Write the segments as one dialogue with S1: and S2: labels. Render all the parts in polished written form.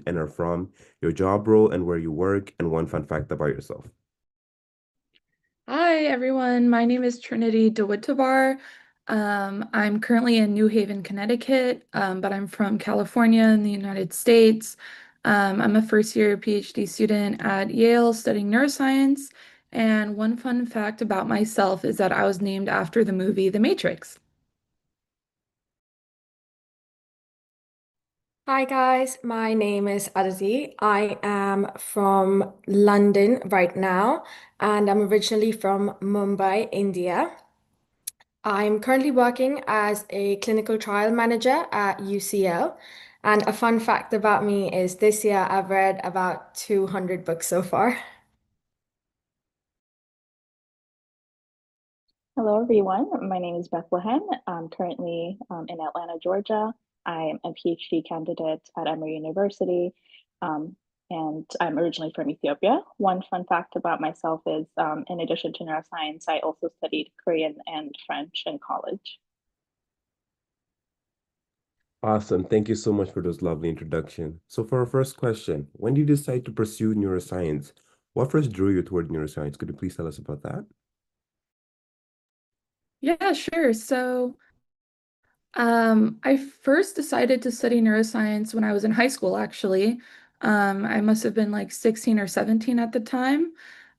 S1: and are from, your job role and where you work, and one fun fact about yourself.
S2: Hi, everyone. My name is Trinity DeWitt. I'm currently in New Haven, Connecticut, but I'm from California in the United States. I'm a first year PhD student at Yale studying neuroscience. And one fun fact about myself is that I was named after the movie The Matrix.
S3: Hi guys, my name is Aditi. I am from London right now, and I'm originally from Mumbai, India. I'm currently working as a clinical trial manager at UCL. And a fun fact about me is this year I've read about 200 books so far.
S4: Hello, everyone. My name is Bethlehem. I'm currently in Atlanta, Georgia. I'm a PhD candidate at Emory University, um, and I'm originally from Ethiopia. One fun fact about myself is, in addition to neuroscience, I also studied Korean and French in college.
S1: Awesome. Thank you so much for those lovely introductions. So for our first question, when did you decide to pursue neuroscience? What first drew you toward neuroscience? Could you please tell us about that?
S2: Yeah, sure. I first decided to study neuroscience when I was in high school, actually. I must have been like 16 or 17 at the time.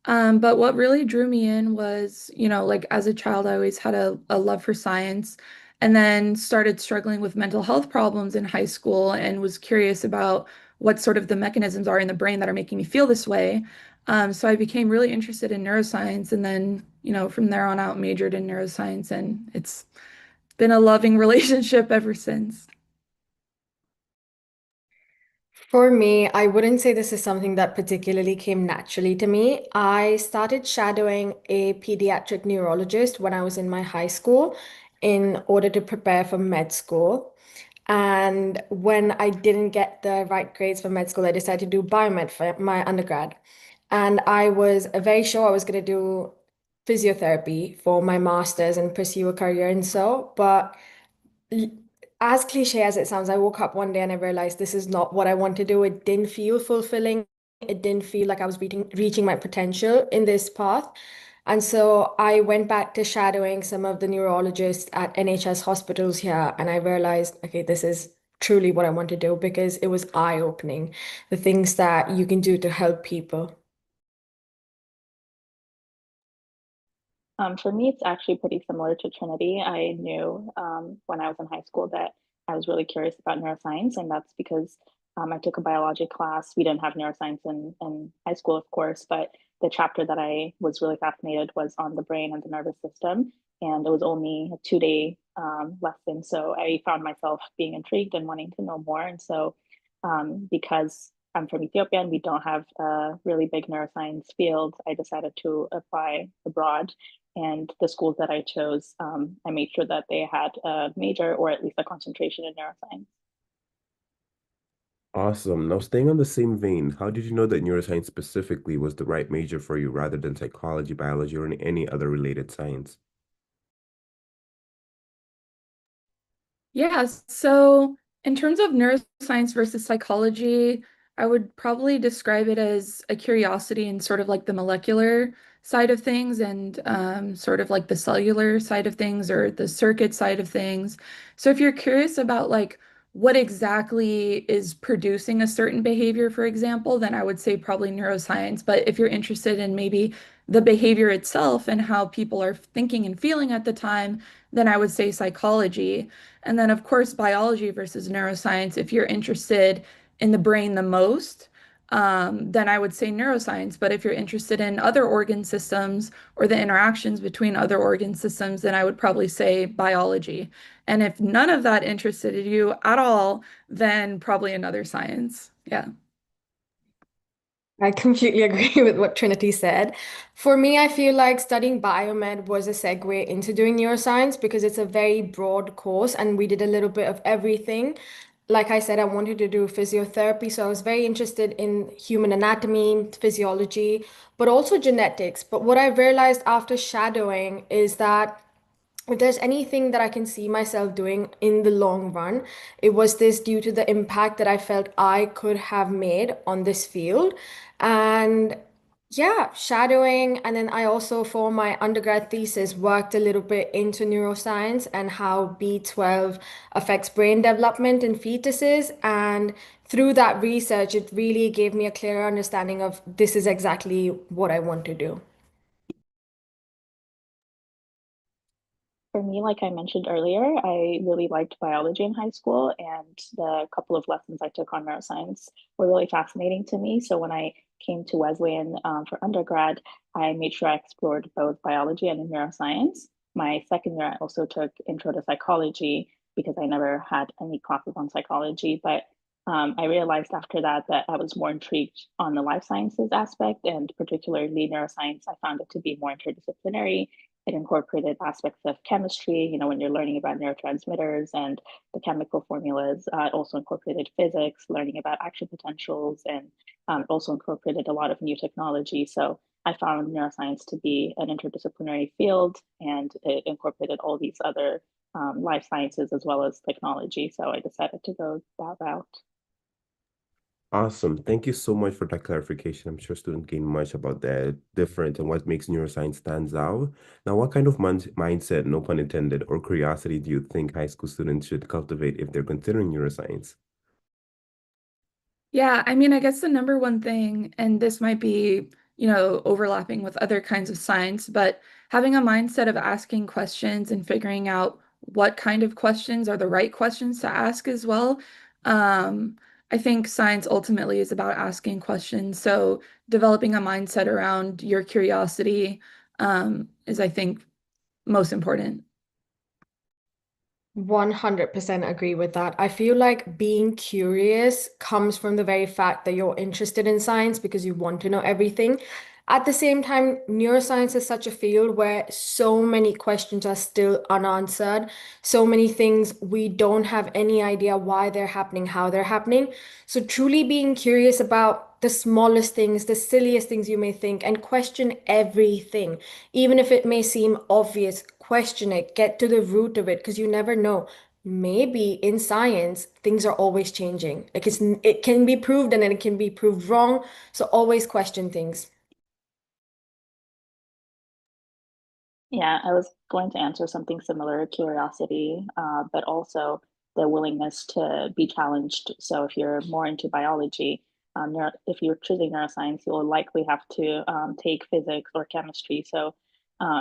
S2: But what really drew me in was, like as a child, I always had a love for science and then started struggling with mental health problems in high school and was curious about what sort of the mechanisms are in the brain that are making me feel this way. So I became really interested in neuroscience and then, from there on out, majored in neuroscience, and it's been a loving relationship ever since.
S3: For me, I wouldn't say this is something that particularly came naturally to me. I started shadowing a pediatric neurologist when I was in my high school in order to prepare for med school. And when I didn't get the right grades for med school, I decided to do biomed for my undergrad. And I was very sure I was going to do physiotherapy for my master's and pursue a career in so, but l- as cliche as it sounds, I woke up one day and I realized this is not what I want to do. It didn't feel fulfilling. It didn't feel like I was reaching my potential in this path. And so I went back to shadowing some of the neurologists at NHS hospitals here, and I realized, okay, this is truly what I want to do because it was eye-opening, the things that you can do to help people.
S4: For me, it's actually pretty similar to Trinity. I knew when I was in high school that I was really curious about neuroscience, and that's because I took a biology class. We didn't have neuroscience in high school, of course, but the chapter that I was really fascinated was on the brain and the nervous system, and it was only a 2 day lesson. So I found myself being intrigued and wanting to know more. And so, because I'm from Ethiopia and we don't have a really big neuroscience field, I decided to apply abroad, and the schools that I chose, I made sure that they had a major or at least a concentration in neuroscience.
S1: Awesome. Now, staying on the same vein, how did you know that neuroscience specifically was the right major for you rather than psychology, biology, or any other related science?
S2: Yeah, so in terms of neuroscience versus psychology, I would probably describe it as a curiosity in sort of like the molecular side of things and sort of like the cellular side of things or the circuit side of things. So if you're curious about like what exactly is producing a certain behavior, for example, then I would say probably neuroscience. But if you're interested in maybe the behavior itself and how people are thinking and feeling at the time, then I would say psychology. And then, of course, biology versus neuroscience. If you're interested in the brain the most, then I would say neuroscience. But if you're interested in other organ systems or the interactions between other organ systems, then I would probably say biology. And if none of that interested you at all, then probably another science. Yeah.
S3: I completely agree with what Trinity said. For me, I feel like studying biomed was a segue into doing neuroscience because it's a very broad course and we did a little bit of everything. Like I said, I wanted to do physiotherapy, so I was very interested in human anatomy, physiology, but also genetics. But what I realized after shadowing is that if there's anything that I can see myself doing in the long run, it was this due to the impact that I felt I could have made on this field. And yeah, shadowing. And then I also, for my undergrad thesis, worked a little bit into neuroscience and how B12 affects brain development in fetuses. And through that research, it really gave me a clearer understanding of this is exactly what I want to do.
S4: For me, like I mentioned earlier, I really liked biology in high school, and the couple of lessons I took on neuroscience were really fascinating to me. So when I came to Wesleyan for undergrad, I made sure I explored both biology and neuroscience. My second year, I also took intro to psychology because I never had any classes on psychology. But I realized after that that I was more intrigued on the life sciences aspect, and particularly neuroscience. I found it to be more interdisciplinary. It incorporated aspects of chemistry, you know, when you're learning about neurotransmitters and the chemical formulas. It also incorporated physics, learning about action potentials, and also incorporated a lot of new technology. So I found neuroscience to be an interdisciplinary field, and it incorporated all these other life sciences as well as technology. So I decided to go that route.
S1: Awesome. Thank you so much for that clarification. I'm sure students gain much about that different and what makes neuroscience stands out. Now, what kind of mindset, no pun intended, or curiosity do you think high school students should cultivate if they're considering neuroscience?
S2: Yeah, I mean, I guess the number one thing, and this might be, overlapping with other kinds of science, but having a mindset of asking questions and figuring out what kind of questions are the right questions to ask as well. Um, I think science ultimately is about asking questions. So developing a mindset around your curiosity, is, I think, most important.
S3: 100% agree with that. I feel like being curious comes from the very fact that you're interested in science because you want to know everything. At the same time, neuroscience is such a field where so many questions are still unanswered. So many things we don't have any idea why they're happening, how they're happening. So, truly being curious about the smallest things, the silliest things you may think, and question everything. Even if it may seem obvious, question it, get to the root of it, because you never know. Maybe in science, things are always changing. It can be proved and then it can be proved wrong. So always question things.
S4: Yeah, I was going to answer something similar, curiosity, but also the willingness to be challenged. So if you're more into biology, if you're choosing neuroscience, you'll likely have to take physics or chemistry. So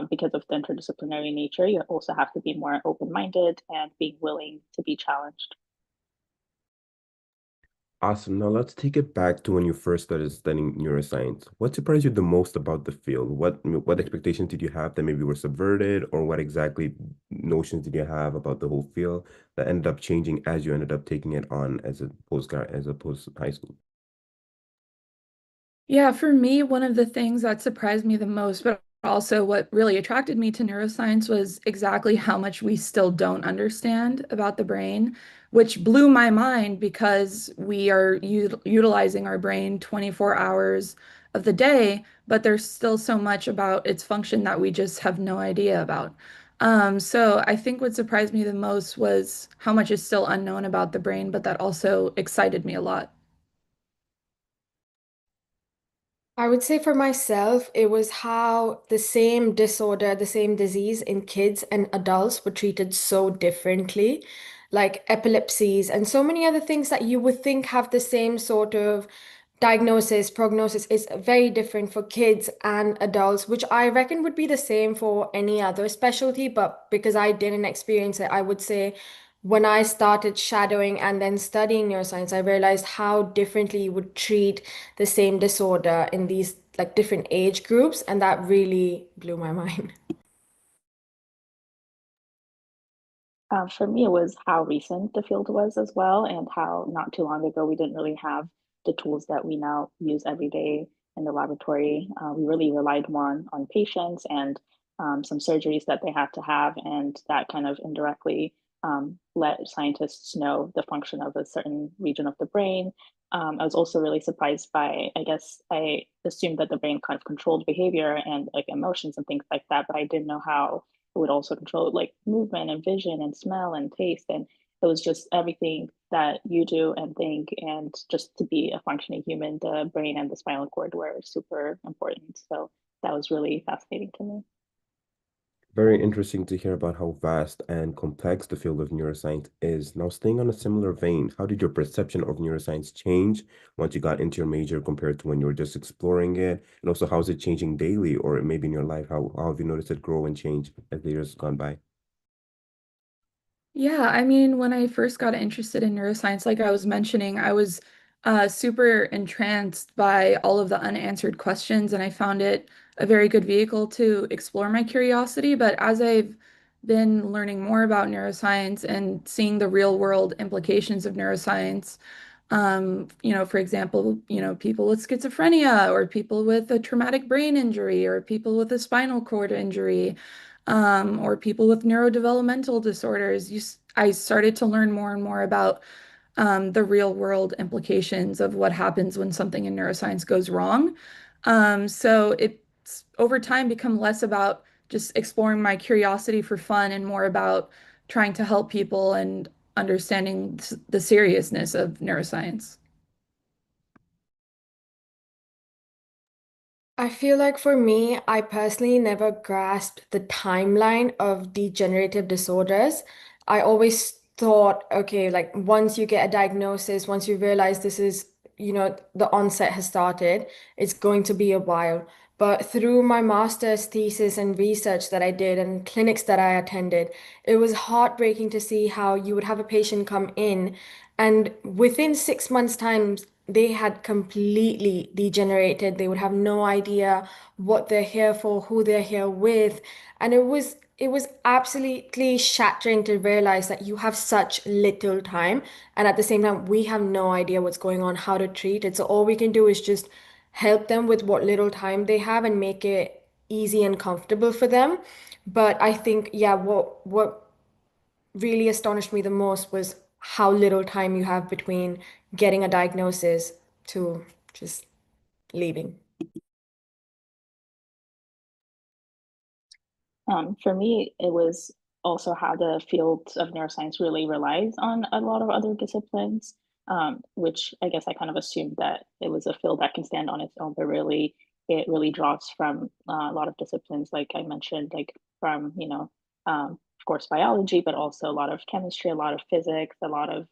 S4: because of the interdisciplinary nature, you also have to be more open-minded and being willing to be challenged.
S1: Awesome. Now let's take it back to when you first started studying neuroscience. What surprised you the most about the field? What expectations did you have that maybe were subverted, or what exactly notions did you have about the whole field that ended up changing as you ended up taking it on as a post high school?
S2: Yeah, for me, one of the things that surprised me the most, but also what really attracted me to neuroscience was exactly how much we still don't understand about the brain, which blew my mind because we are utilizing our brain 24 hours of the day, but there's still so much about its function that we just have no idea about. So I think what surprised me the most was how much is still unknown about the brain, but that also excited me a lot.
S3: I would say for myself, it was how the same disorder, the same disease in kids and adults were treated so differently, like epilepsies and so many other things that you would think have the same sort of diagnosis, prognosis is very different for kids and adults, which I reckon would be the same for any other specialty. But because I didn't experience it, I would say when I started shadowing and then studying neuroscience, I realized how differently you would treat the same disorder in these like different age groups, and that really blew my mind.
S4: For me, it was how recent the field was as well, and how not too long ago we didn't really have the tools that we now use every day in the laboratory. We really relied more on patients and some surgeries that they had to have, and that kind of indirectly let scientists know the function of a certain region of the brain. I was also really surprised by, I guess, I assumed that the brain kind of controlled behavior and like emotions and things like that, but I didn't know how it would also control like movement and vision and smell and taste. And it was just everything that you do and think. And just to be a functioning human, the brain and the spinal cord were super important. So that was really fascinating to me.
S1: Very interesting to hear about how vast and complex the field of neuroscience is. Now, staying on a similar vein, how did your perception of neuroscience change once you got into your major compared to when you were just exploring it? And also, how is it changing daily or maybe in your life? How have you noticed it grow and change as the years gone by?
S2: Yeah, I mean, when I first got interested in neuroscience, like I was mentioning, I was super entranced by all of the unanswered questions, and I found it a very good vehicle to explore my curiosity. But as I've been learning more about neuroscience and seeing the real world implications of neuroscience, for example, people with schizophrenia or people with a traumatic brain injury or people with a spinal cord injury, or people with neurodevelopmental disorders. I started to learn more and more about the real world implications of what happens when something in neuroscience goes wrong. So it's over time become less about just exploring my curiosity for fun and more about trying to help people and understanding the seriousness of neuroscience.
S3: I feel like for me, I personally never grasped the timeline of degenerative disorders. I always thought, okay, like once you get a diagnosis, once you realize this is, the onset has started, it's going to be a while. But through my master's thesis and research that I did and clinics that I attended, it was heartbreaking to see how you would have a patient come in and within 6 months' time, they had completely degenerated. They would have no idea what they're here for, who they're here with. And it was absolutely shattering to realize that you have such little time. And at the same time, we have no idea what's going on, how to treat it. So all we can do is just help them with what little time they have and make it easy and comfortable for them. But I think, yeah, what really astonished me the most was how little time you have between getting a diagnosis to just leaving.
S4: For me, it was also how the field of neuroscience really relies on a lot of other disciplines, which I guess I kind of assumed that it was a field that can stand on its own, but really it really draws from a lot of disciplines, like I mentioned, like from, of course, biology, but also a lot of chemistry, a lot of physics, a lot of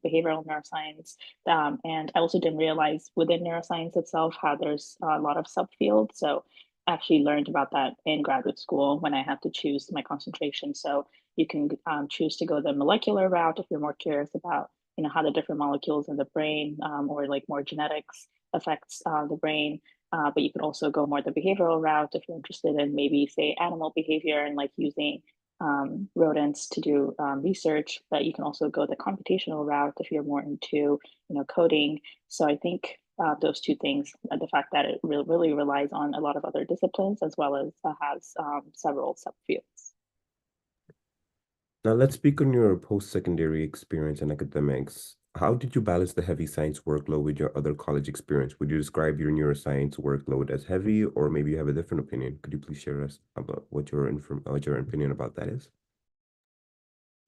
S4: behavioral neuroscience. And I also didn't realize within neuroscience itself how there's a lot of subfields. So actually learned about that in graduate school when I had to choose my concentration. So you can choose to go the molecular route if you're more curious about, how the different molecules in the brain or like more genetics affects the brain. But you can also go more the behavioral route if you're interested in maybe say animal behavior and like using rodents to do research. But you can also go the computational route if you're more into, coding. So I think those two things, the fact that it really relies on a lot of other disciplines as well as has several subfields.
S1: Now, let's speak on your post-secondary experience in academics. How did you balance the heavy science workload with your other college experience? Would you describe your neuroscience workload as heavy, or maybe you have a different opinion? Could you please share us about what your opinion about that is?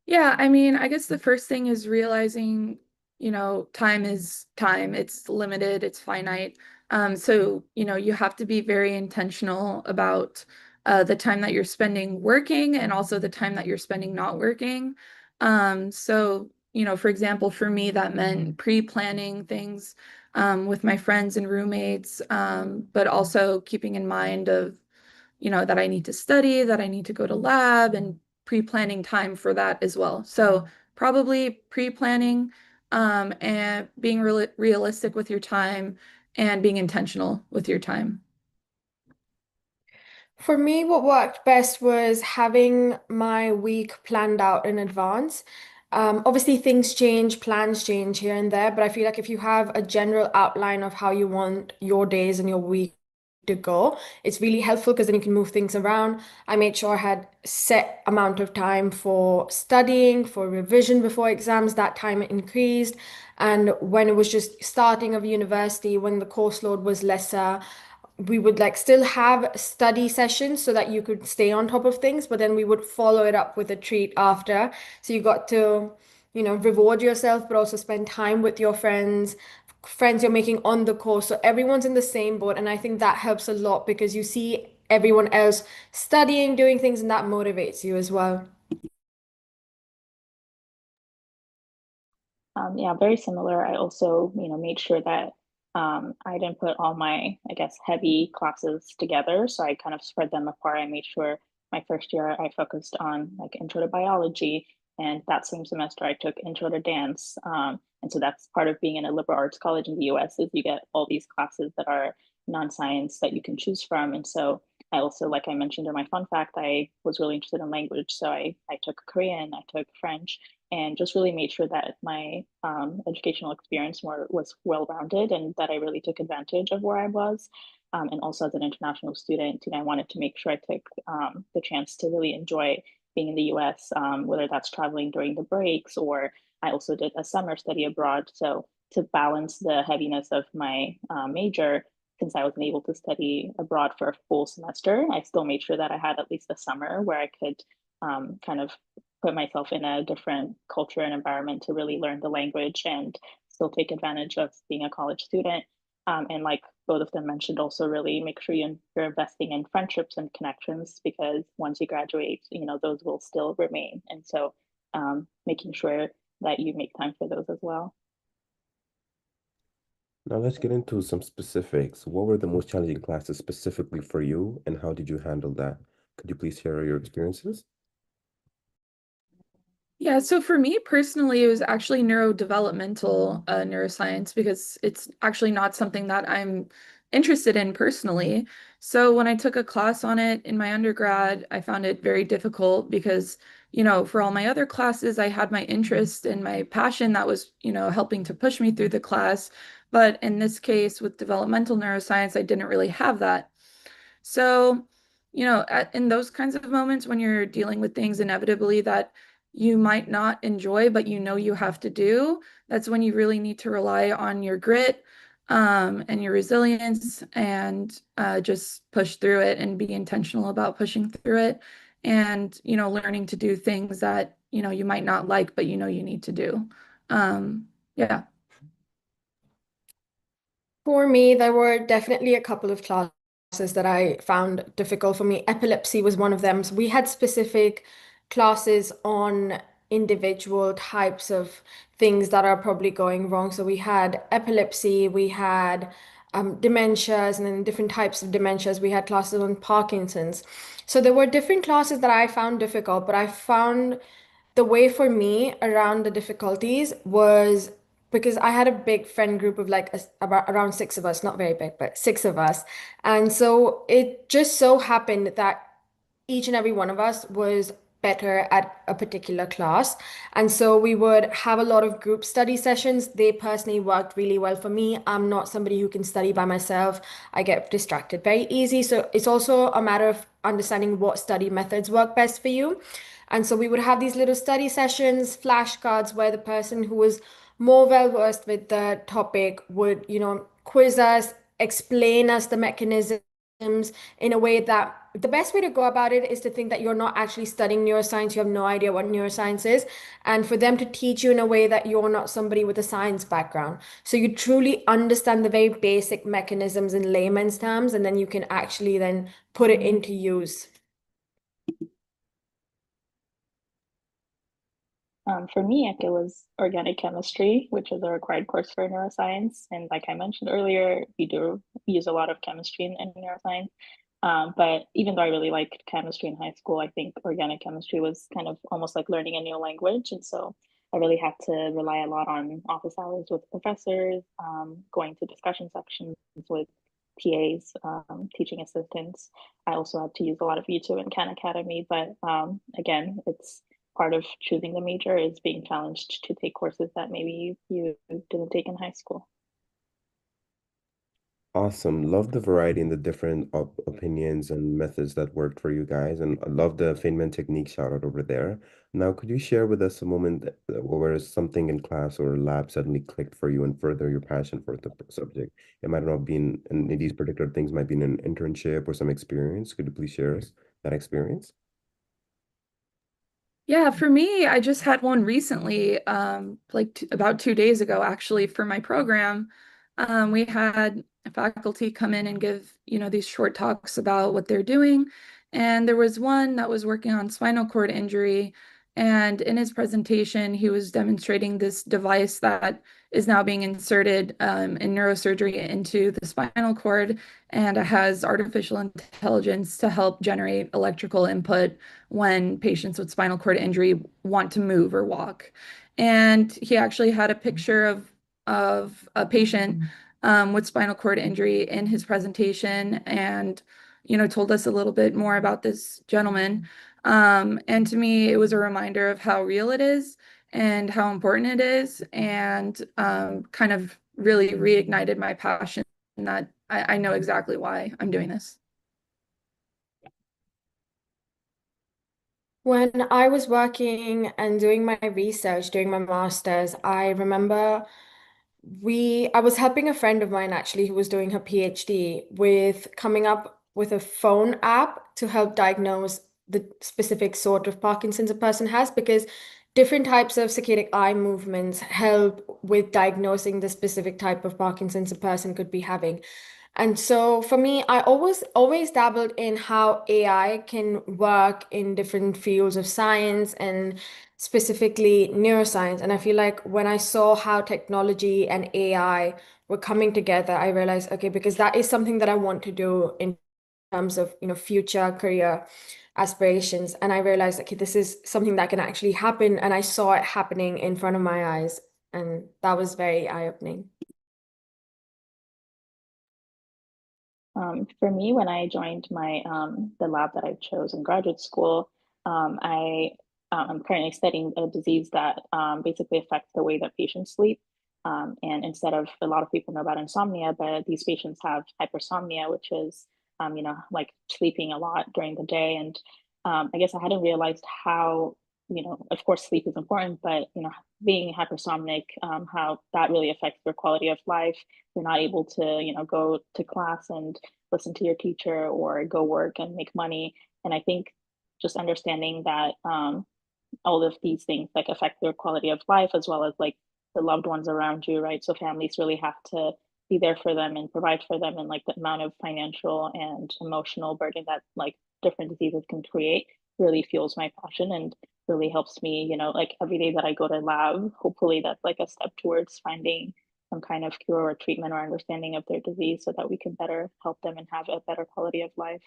S2: Yeah, I mean, I guess the first thing is realizing, time is time. It's limited, it's finite. So, you have to be very intentional about the time that you're spending working and also the time that you're spending not working. So, for example, for me, that meant pre-planning things with my friends and roommates, but also keeping in mind of that I need to study, that I need to go to lab and pre-planning time for that as well. So probably pre-planning and being realistic with your time and being intentional with your time.
S3: For me, what worked best was having my week planned out in advance. Obviously, things change, plans change here and there, but I feel like if you have a general outline of how you want your days and your week to go, it's really helpful because then you can move things around. I made sure I had set amount of time for studying, for revision before exams, that time increased. And when it was just starting of university, when the course load was lesser, we would like still have study sessions so that you could stay on top of things, but then we would follow it up with a treat after. So you got to, reward yourself, but also spend time with your friends you're making on the course. So everyone's in the same boat. And I think that helps a lot because you see everyone else studying, doing things, and that motivates you as well.
S4: Yeah, very similar. I also, made sure that I didn't put all my, I guess, heavy classes together. So I kind of spread them apart. I made sure my first year I focused on like intro to biology, and that same semester I took intro to dance. And so that's part of being in a liberal arts college in the US is you get all these classes that are non-science that you can choose from. And so I also, like I mentioned in my fun fact, I was really interested in language. So I took Korean, I took French, and just really made sure that my educational experience was well-rounded and that I really took advantage of where I was. And also as an international student, I wanted to make sure I took the chance to really enjoy being in the US, whether that's traveling during the breaks or I also did a summer study abroad. So to balance the heaviness of my major, since I wasn't able to study abroad for a full semester, I still made sure that I had at least a summer where I could kind of put myself in a different culture and environment to really learn the language and still take advantage of being a college student. And like both of them mentioned, also really make sure you're investing in friendships and connections because once you graduate, those will still remain. And so making sure that you make time for those as well.
S1: Now let's get into some specifics. What were the most challenging classes specifically for you, and how did you handle that? Could you please share your experiences?
S2: Yeah, so for me personally, it was actually neurodevelopmental neuroscience because it's actually not something that I'm interested in personally. So when I took a class on it in my undergrad, I found it very difficult because, for all my other classes, I had my interest and my passion that was, helping to push me through the class. But in this case, with developmental neuroscience, I didn't really have that. So, in those kinds of moments when you're dealing with things inevitably that you might not enjoy, but you have to do, that's when you really need to rely on your grit, and your resilience and just push through it and be intentional about pushing through it and, learning to do things that, you might not like, but you need to do. Yeah.
S3: For me, there were definitely a couple of classes that I found difficult for me. Epilepsy was one of them. So we had specific classes on individual types of things that are probably going wrong. So we had epilepsy, we had dementias, and then different types of dementias. We had classes on Parkinson's. So there were different classes that I found difficult, but I found the way for me around the difficulties was because I had a big friend group of like about around six of us, not very big, but six of us. And so it just so happened that each and every one of us was better at a particular class. And so we would have a lot of group study sessions. They personally worked really well for me. I'm not somebody who can study by myself. I get distracted very easy. So it's also a matter of understanding what study methods work best for you. And so we would have these little study sessions, flashcards, where the person who was more well versed with the topic would, quiz us, explain us the mechanisms in a way that the best way to go about it is to think that you're not actually studying neuroscience, you have no idea what neuroscience is, and for them to teach you in a way that you're not somebody with a science background. So you truly understand the very basic mechanisms in layman's terms, and then you can actually then put it into use.
S4: For me, it was organic chemistry, which is a required course for neuroscience. And like I mentioned earlier, we do use a lot of chemistry in neuroscience. But even though I really liked chemistry in high school, I think organic chemistry was kind of almost like learning a new language. And so I really had to rely a lot on office hours with professors, going to discussion sections with TAs, teaching assistants. I also had to use a lot of YouTube and Khan Academy, but again, it's part of choosing the major is being challenged to take courses that maybe you didn't take in high school.
S1: Awesome. Love the variety and the different op opinions and methods that worked for you guys. And I love the Feynman technique shout out over there. Now, could you share with us a moment where something in class or lab suddenly clicked for you and further your passion for the subject? It might not have been, and these particular things might be in an internship or some experience. Could you please share us that experience?
S2: Yeah, for me, I just had one recently, like t about 2 days ago, actually, for my program. We had faculty come in and give, these short talks about what they're doing. And there was one that was working on spinal cord injury. And in his presentation, he was demonstrating this device that is now being inserted in neurosurgery into the spinal cord and has artificial intelligence to help generate electrical input when patients with spinal cord injury want to move or walk. And he actually had a picture of a patient with spinal cord injury in his presentation and, told us a little bit more about this gentleman. And to me, it was a reminder of how real it is and how important it is, and kind of really reignited my passion that I know exactly why I'm doing this.
S3: When I was working and doing my research, doing my master's, I remember I was helping a friend of mine actually who was doing her PhD with coming up with a phone app to help diagnose the specific sort of Parkinson's a person has, because different types of saccadic eye movements help with diagnosing the specific type of Parkinson's a person could be having. And so for me, I always dabbled in how AI can work in different fields of science and specifically neuroscience. And I feel like when I saw how technology and AI were coming together, I realized, okay, because that is something that I want to do in terms of, future career aspirations. And I realized, okay, this is something that can actually happen. And I saw it happening in front of my eyes. And that was very eye-opening.
S4: For me, when I joined my the lab that I chose in graduate school, I'm currently studying a disease that basically affects the way that patients sleep. And instead of a lot of people know about insomnia, but these patients have hypersomnia, which is like sleeping a lot during the day. And I guess I hadn't realized how, of course, sleep is important, but being hypersomnic, how that really affects your quality of life. You're not able to, go to class and listen to your teacher or go work and make money. And I think just understanding that all of these things like affect their quality of life as well as like the loved ones around you, right? So families really have to be there for them and provide for them, and like the amount of financial and emotional burden that like different diseases can create really fuels my passion and really helps me, like every day that I go to lab, hopefully that's like a step towards finding some kind of cure or treatment or understanding of their disease so that we can better help them and have a better quality of life.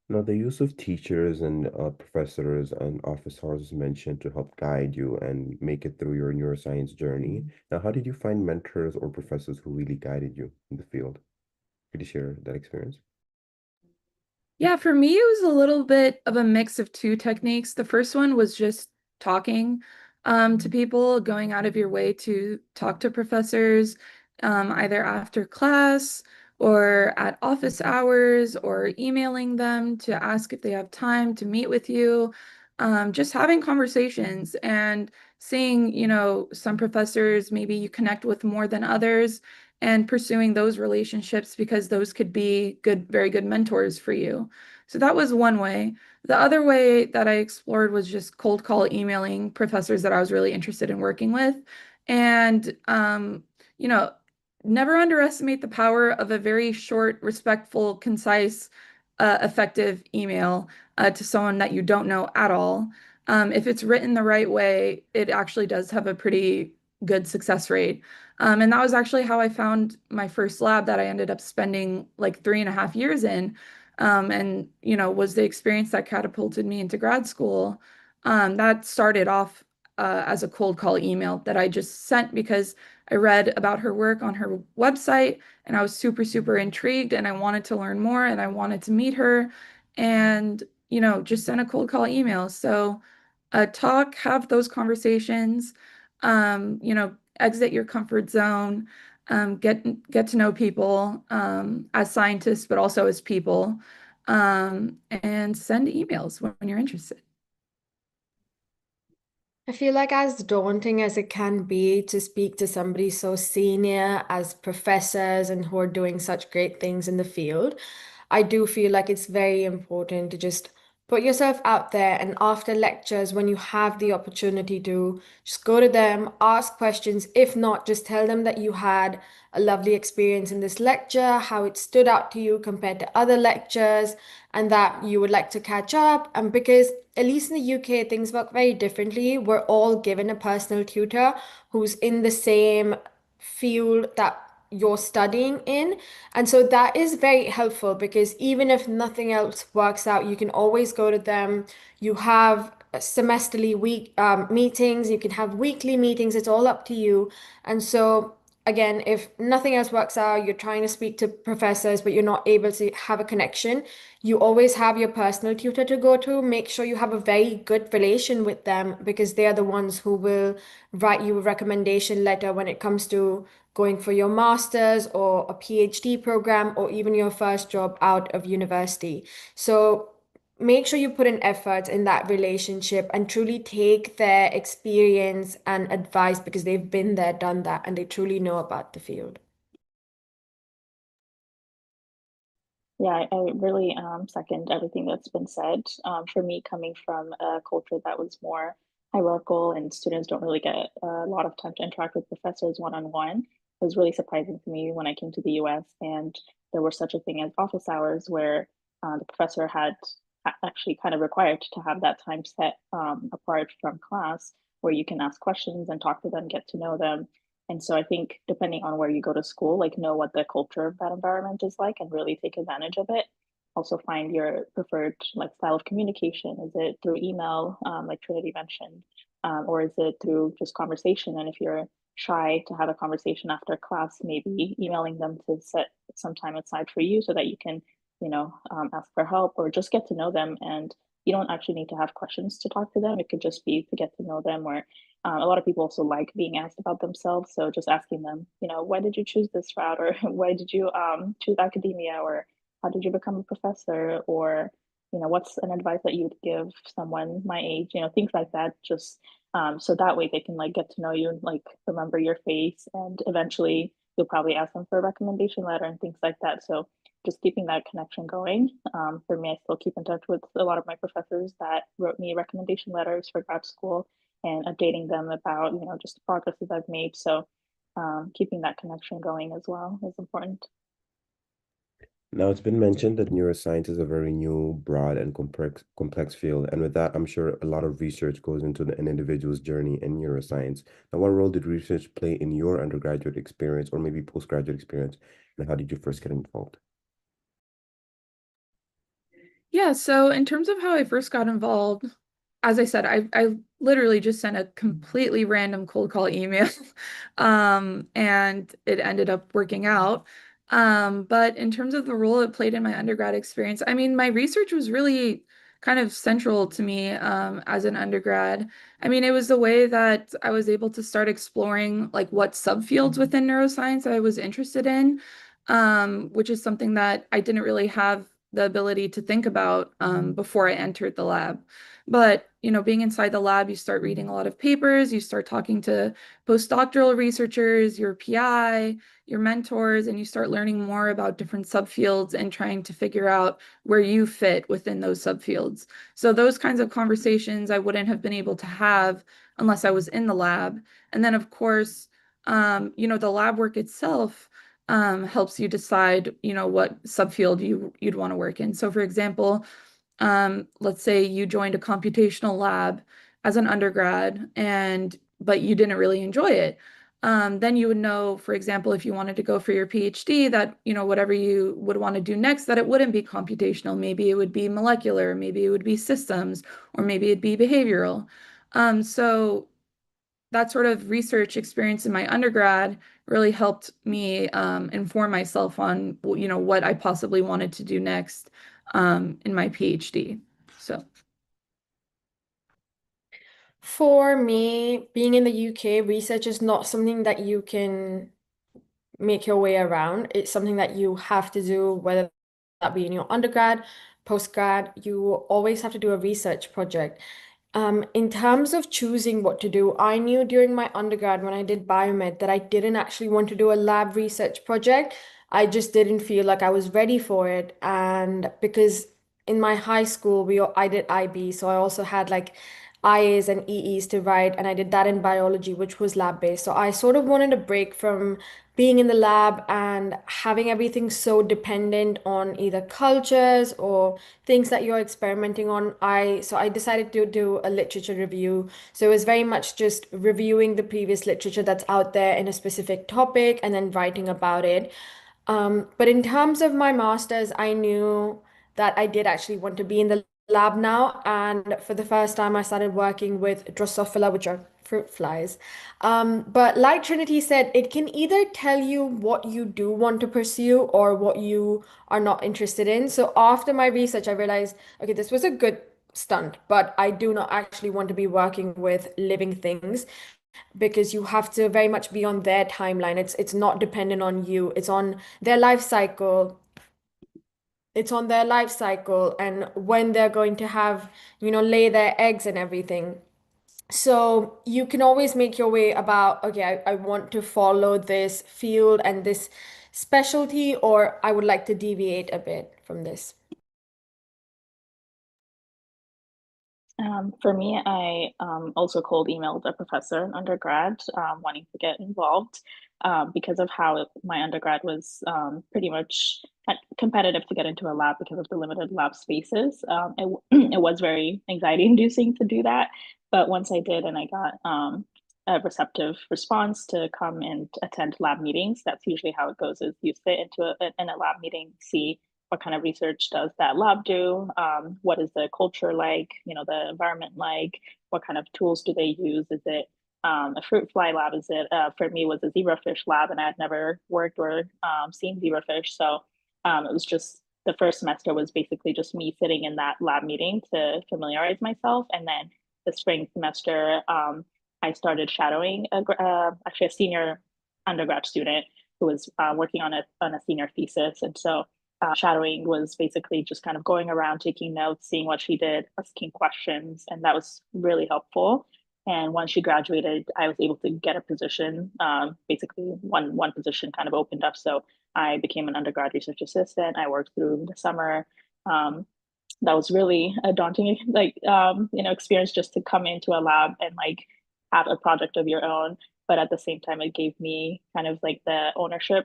S1: Now, the use of teachers and professors and office hours is mentioned to help guide you and make it through your neuroscience journey. Now, how did you find mentors or professors who really guided you in the field? Could you share that experience?
S2: Yeah, for me, it was a little bit of a mix of two techniques. The first one was just talking to people, going out of your way to talk to professors, either after class or at office hours, or emailing them to ask if they have time to meet with you. Just having conversations and seeing, some professors maybe you connect with more than others, and pursuing those relationships because those could be good, very good mentors for you. So that was one way. The other way that I explored was just cold call emailing professors that I was really interested in working with. And, you know, never underestimate the power of a very short, respectful, concise, effective email to someone that you don't know at all. If it's written the right way, it actually does have a pretty good success rate. And that was actually how I found my first lab that I ended up spending like 3.5 years in. And, was the experience that catapulted me into grad school. That started off as a cold call email that I just sent because I read about her work on her website and I was super, super intrigued and I wanted to learn more and I wanted to meet her and, just send a cold call email. So, talk, have those conversations, exit your comfort zone, get to know people as scientists, but also as people, and send emails when you're interested.
S3: I feel like as daunting as it can be to speak to somebody so senior as professors and who are doing such great things in the field, I do feel like it's very important to just put yourself out there and after lectures, when you have the opportunity to just go to them, ask questions. If not, just tell them that you had a lovely experience in this lecture, how it stood out to you compared to other lectures, and that you would like to catch up. And because at least in the UK, things work very differently. We're all given a personal tutor who's in the same field that you're studying in. And so that is very helpful because even if nothing else works out, you can always go to them. You have semesterly meetings, you can have weekly meetings, it's all up to you. And so again, if nothing else works out, you're trying to speak to professors, but you're not able to have a connection, you always have your personal tutor to go to. Make sure you have a very good relation with them because they're the ones who will write you a recommendation letter when it comes to going for your master's or a PhD program or even your first job out of university. So make sure you put in effort in that relationship and truly take their experience and advice because they've been there, done that, and they truly know about the field.
S4: Yeah, I really second everything that's been said. For me, coming from a culture that was more hierarchical and students don't really get a lot of time to interact with professors one-on-one, it was really surprising to me when I came to the US and there was such a thing as office hours where the professor had actually kind of required to have that time set apart from class where you can ask questions and talk to them, get to know them. And so I think depending on where you go to school, like know what the culture of that environment is like and really take advantage of it. Also find your preferred like style of communication. Is it through email, like Trinity mentioned, or is it through just conversation? And if you're shy to have a conversation after class, maybe emailing them to set some time aside for you so that you can, ask for help or just get to know them. And you don't actually need to have questions to talk to them. It could just be to get to know them or a lot of people also like being asked about themselves. So just asking them, why did you choose this route? Or why did you choose academia? Or how did you become a professor? Or, what's an advice that you would give someone my age? Things like that. Just so that way they can like get to know you and like remember your face. And eventually you'll probably ask them for a recommendation letter and things like that. So just keeping that connection going. For me, I still keep in touch with a lot of my professors that wrote me recommendation letters for grad school and updating them about just the progress that I've made. So keeping that connection going as well is important.
S1: Now, it's been mentioned that neuroscience is a very new, broad, and complex field. And with that, I'm sure a lot of research goes into an individual's journey in neuroscience. Now, what role did research play in your undergraduate experience or maybe postgraduate experience? And how did you first get involved?
S2: Yeah, so in terms of how I first got involved, as I said, I literally just sent a completely random cold call email, and it ended up working out. But in terms of the role it played in my undergrad experience, I mean, my research was really kind of central to me as an undergrad. I mean, it was the way that I was able to start exploring like what subfields within neuroscience I was interested in, which is something that I didn't really have the ability to think about before I entered the lab. But, being inside the lab, you start reading a lot of papers, you start talking to postdoctoral researchers, your PI, your mentors, and you start learning more about different subfields and trying to figure out where you fit within those subfields. So those kinds of conversations I wouldn't have been able to have unless I was in the lab. And then, of course, the lab work itself helps you decide, what subfield you'd want to work in. So for example, let's say you joined a computational lab as an undergrad but you didn't really enjoy it. Then you would know, for example, if you wanted to go for your PhD, that, whatever you would want to do next, that it wouldn't be computational. Maybe it would be molecular, maybe it would be systems, or maybe it'd be behavioral. So that sort of research experience in my undergrad really helped me inform myself on, what I possibly wanted to do next in my PhD. So.
S3: For me, being in the UK, research is not something that you can make your way around. It's something that you have to do, whether that be in your undergrad, postgrad, you always have to do a research project. In terms of choosing what to do, I knew during my undergrad when I did biomed that I didn't actually want to do a lab research project. I just didn't feel like I was ready for it. And because in my high school, I did IB, so I also had like IAs and EEs to write, and I did that in biology, which was lab based. So I sort of wanted a break from being in the lab and having everything so dependent on either cultures or things that you're experimenting on. I decided to do a literature review. So it was very much just reviewing the previous literature that's out there in a specific topic and then writing about it. But in terms of my master's, I knew that I did actually want to be in the lab now. And for the first time, I started working with Drosophila, which are fruit flies. But like Trinity said, it can either tell you what you do want to pursue or what you are not interested in. So after my research, I realized, okay, this was a good stunt, but I do not actually want to be working with living things because you have to very much be on their timeline. It's not dependent on you. It's on their life cycle. It's on their life cycle and when they're going to have, lay their eggs and everything. So you can always make your way about, okay, I want to follow this field and this specialty, or I would like to deviate a bit from this.
S4: For me, I also cold emailed a professor in undergrad wanting to get involved because of how my undergrad was pretty much competitive to get into a lab because of the limited lab spaces. It was very anxiety inducing to do that. But once I did and I got a receptive response to come and attend lab meetings, that's usually how it goes is you sit in a lab meeting, see what kind of research does that lab do? What is the culture like? The environment like? What kind of tools do they use? Is it a fruit fly lab? Is it for me was a zebrafish lab, and I had never worked or seen zebrafish, so it was just the first semester was basically just me sitting in that lab meeting to familiarize myself, and then the spring semester I started shadowing actually a senior undergrad student who was working on a senior thesis, and so shadowing was basically just kind of going around, taking notes, seeing what she did, asking questions, and that was really helpful. And once she graduated, I was able to get a position. Basically, one position kind of opened up, so I became an undergrad research assistant. I worked through the summer. Um, that was really a daunting experience just to come into a lab and like have a project of your own, but at the same time it gave me kind of like the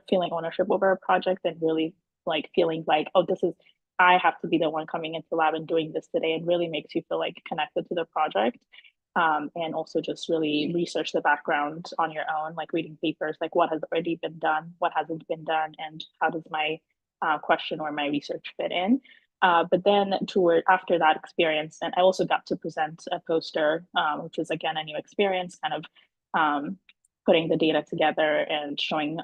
S4: feeling ownership over a project, and really like feeling like, oh, this is, I have to be the one coming into the lab and doing this today, and really makes you feel like connected to the project. And also just really research the background on your own, like reading papers, like what has already been done, what hasn't been done, and how does my question or my research fit in. But then toward after that experience, and I also got to present a poster, which is again a new experience, kind of putting the data together and showing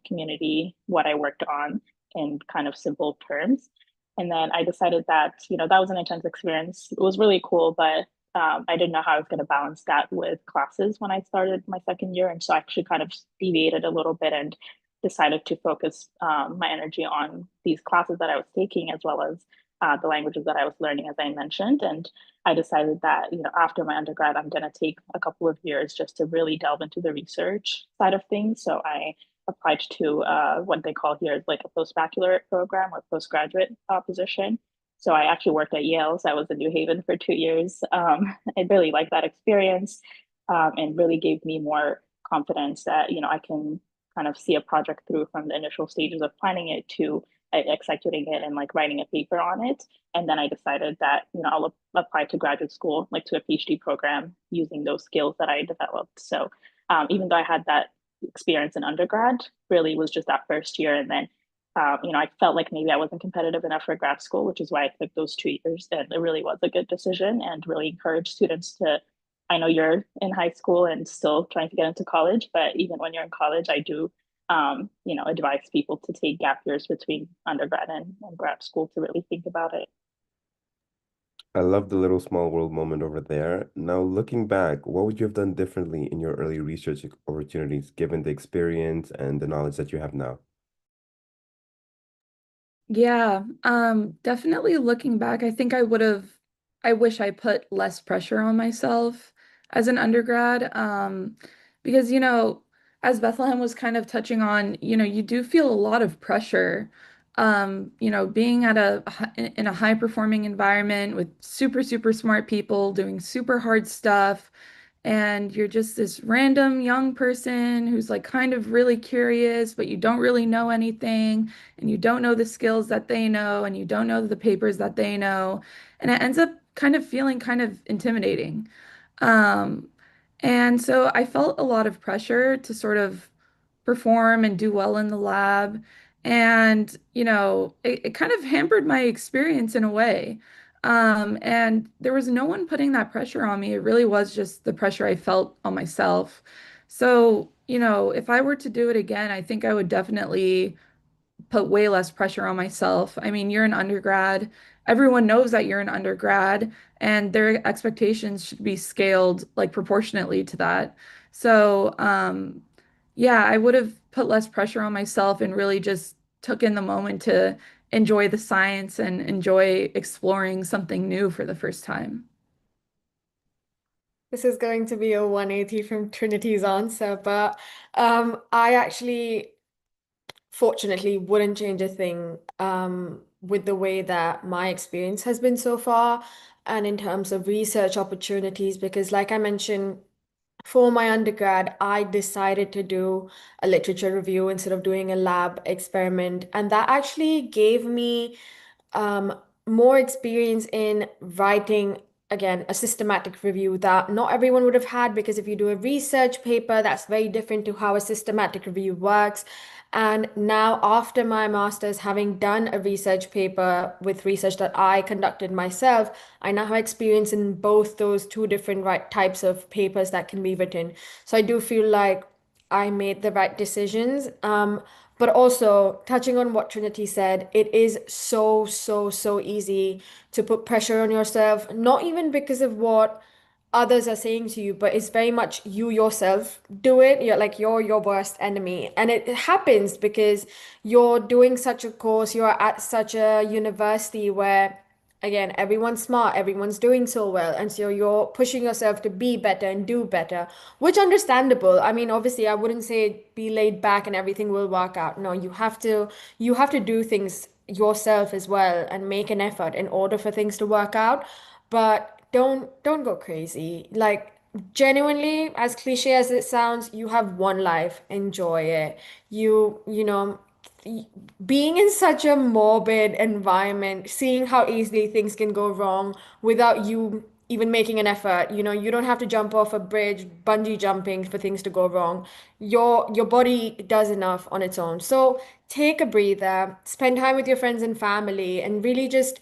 S4: community what I worked on in kind of simple terms. And then I decided that, that was an intense experience. It was really cool, but I didn't know how I was going to balance that with classes when I started my second year. And so I actually kind of deviated a little bit and decided to focus my energy on these classes that I was taking, as well as the languages that I was learning, as I mentioned. And I decided that, after my undergrad, I'm going to take a couple of years just to really delve into the research side of things. So I applied to what they call here is like a postbaccalaureate program or postgraduate position. So I actually worked at Yale. So I was in New Haven for 2 years. I really liked that experience, and really gave me more confidence that, I can kind of see a project through from the initial stages of planning it to executing it and like writing a paper on it. And then I decided that, I'll apply to graduate school, like to a PhD program using those skills that I developed. So even though I had that experience in undergrad, really was just that first year. And then, I felt like maybe I wasn't competitive enough for grad school, which is why I took those 2 years. And it really was a good decision, and really encourage students to, I know you're in high school and still trying to get into college, but even when you're in college, I do advise people to take gap years between undergrad and grad school to really think about it.
S1: I love the little small world moment over there. Now, looking back, what would you have done differently in your early research opportunities, given the experience and the knowledge that you have now?
S2: Yeah, definitely looking back, I think I wish I put less pressure on myself as an undergrad. Because, as Bethlehem was kind of touching on, you do feel a lot of pressure. Being in a high performing environment with super, super smart people doing super hard stuff, and you're just this random young person who's like kind of really curious, but you don't really know anything, and you don't know the skills that they know, and you don't know the papers that they know, and it ends up kind of feeling kind of intimidating. Um, and so I felt a lot of pressure to sort of perform and do well in the lab. And, it kind of hampered my experience in a way. And there was no one putting that pressure on me. It really was just the pressure I felt on myself. So, if I were to do it again, I think I would definitely put way less pressure on myself. I mean, you're an undergrad. Everyone knows that you're an undergrad, and their expectations should be scaled like proportionately to that. So, yeah, I would have put less pressure on myself and really just took in the moment to enjoy the science and enjoy exploring something new for the first time.
S3: This is going to be a 180 from Trinity's answer, but I actually fortunately wouldn't change a thing with the way that my experience has been so far and in terms of research opportunities, because like I mentioned, for my undergrad, I decided to do a literature review instead of doing a lab experiment. And that actually gave me um, more experience in writing, again, a systematic review that not everyone would have had, because if you do a research paper, that's very different to how a systematic review works. And now, after my master's, having done a research paper with research that I conducted myself, I now have experience in both those two different types of papers that can be written. So I do feel like I made the right decisions. But also, touching on what Trinity said, it is so, so, so easy to put pressure on yourself, not even because of what others are saying to you, but it's very much you yourself do it. You're like you're your worst enemy. And it happens because you're doing such a course, you're at such a university where again, everyone's smart, everyone's doing so well. And so you're pushing yourself to be better and do better, which understandable. I mean, obviously, I wouldn't say be laid back and everything will work out. No, you have to do things yourself as well and make an effort in order for things to work out. But don't go crazy. Like genuinely, as cliche as it sounds, you have one life. Enjoy it. You know, being in such a morbid environment, seeing how easily things can go wrong without you even making an effort. You know, you don't have to jump off a bridge, bungee jumping for things to go wrong. Your body does enough on its own. So take a breather, spend time with your friends and family, and really just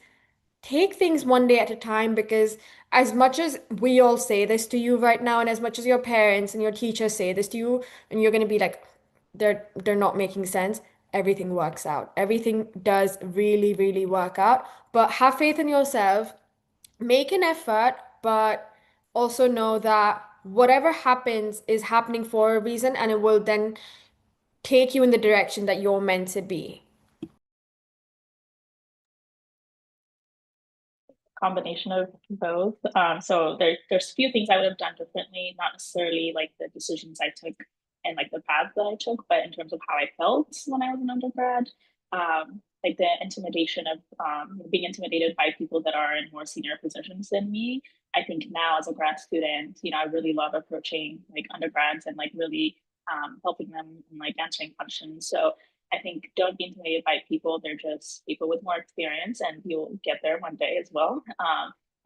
S3: take things one day at a time, because as much as we all say this to you right now, and as much as your parents and your teachers say this to you, and you're going to be like, they're not making sense, everything works out. Everything does really, really work out. But have faith in yourself, make an effort, but also know that whatever happens is happening for a reason, and it will then take you in the direction that you're meant to be.
S4: Combination of both. So there's a few things I would have done differently, not necessarily like the decisions I took and like the path that I took, but in terms of how I felt when I was an undergrad. Like the intimidation of being intimidated by people that are in more senior positions than me. I think now as a grad student, I really love approaching like undergrads and like really helping them and like answering questions. So I think don't be intimidated by people. They're just people with more experience, and you'll get there one day as well.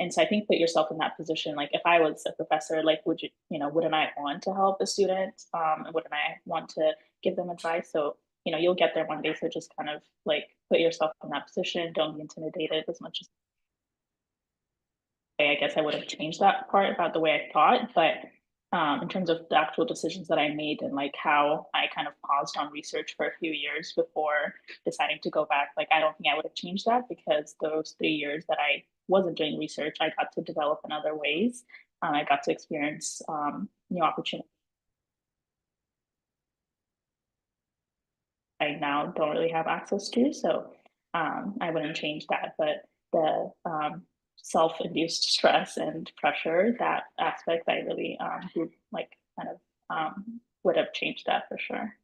S4: And so I think put yourself in that position. Like if I was a professor, like would you, wouldn't I want to help a student? And wouldn't I want to give them advice? So you'll get there one day. So just kind of like put yourself in that position. Don't be intimidated as much as I guess I would have changed that part about the way I thought, but in terms of the actual decisions that I made and like how I kind of paused on research for a few years before deciding to go back. Like, I don't think I would have changed that because those 3 years that I wasn't doing research, I got to develop in other ways. I got to experience new opportunities. I now don't really have access to. So I wouldn't change that. But the self-induced stress and pressure, that aspect, I really like kind of would have changed that for sure.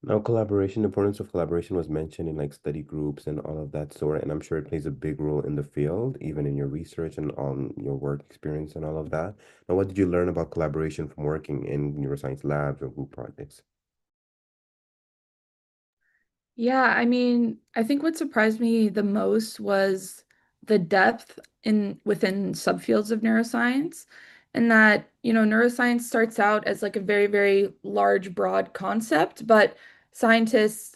S1: Now, collaboration, the importance of collaboration was mentioned in like study groups and all of that sort, and I'm sure it plays a big role in the field, even in your research and on your work experience and all of that. Now, what did you learn about collaboration from working in neuroscience labs or group projects?
S2: Yeah, I mean, I think what surprised me the most was the depth in within subfields of neuroscience, and that, neuroscience starts out as like a very, very large, broad concept, but scientists,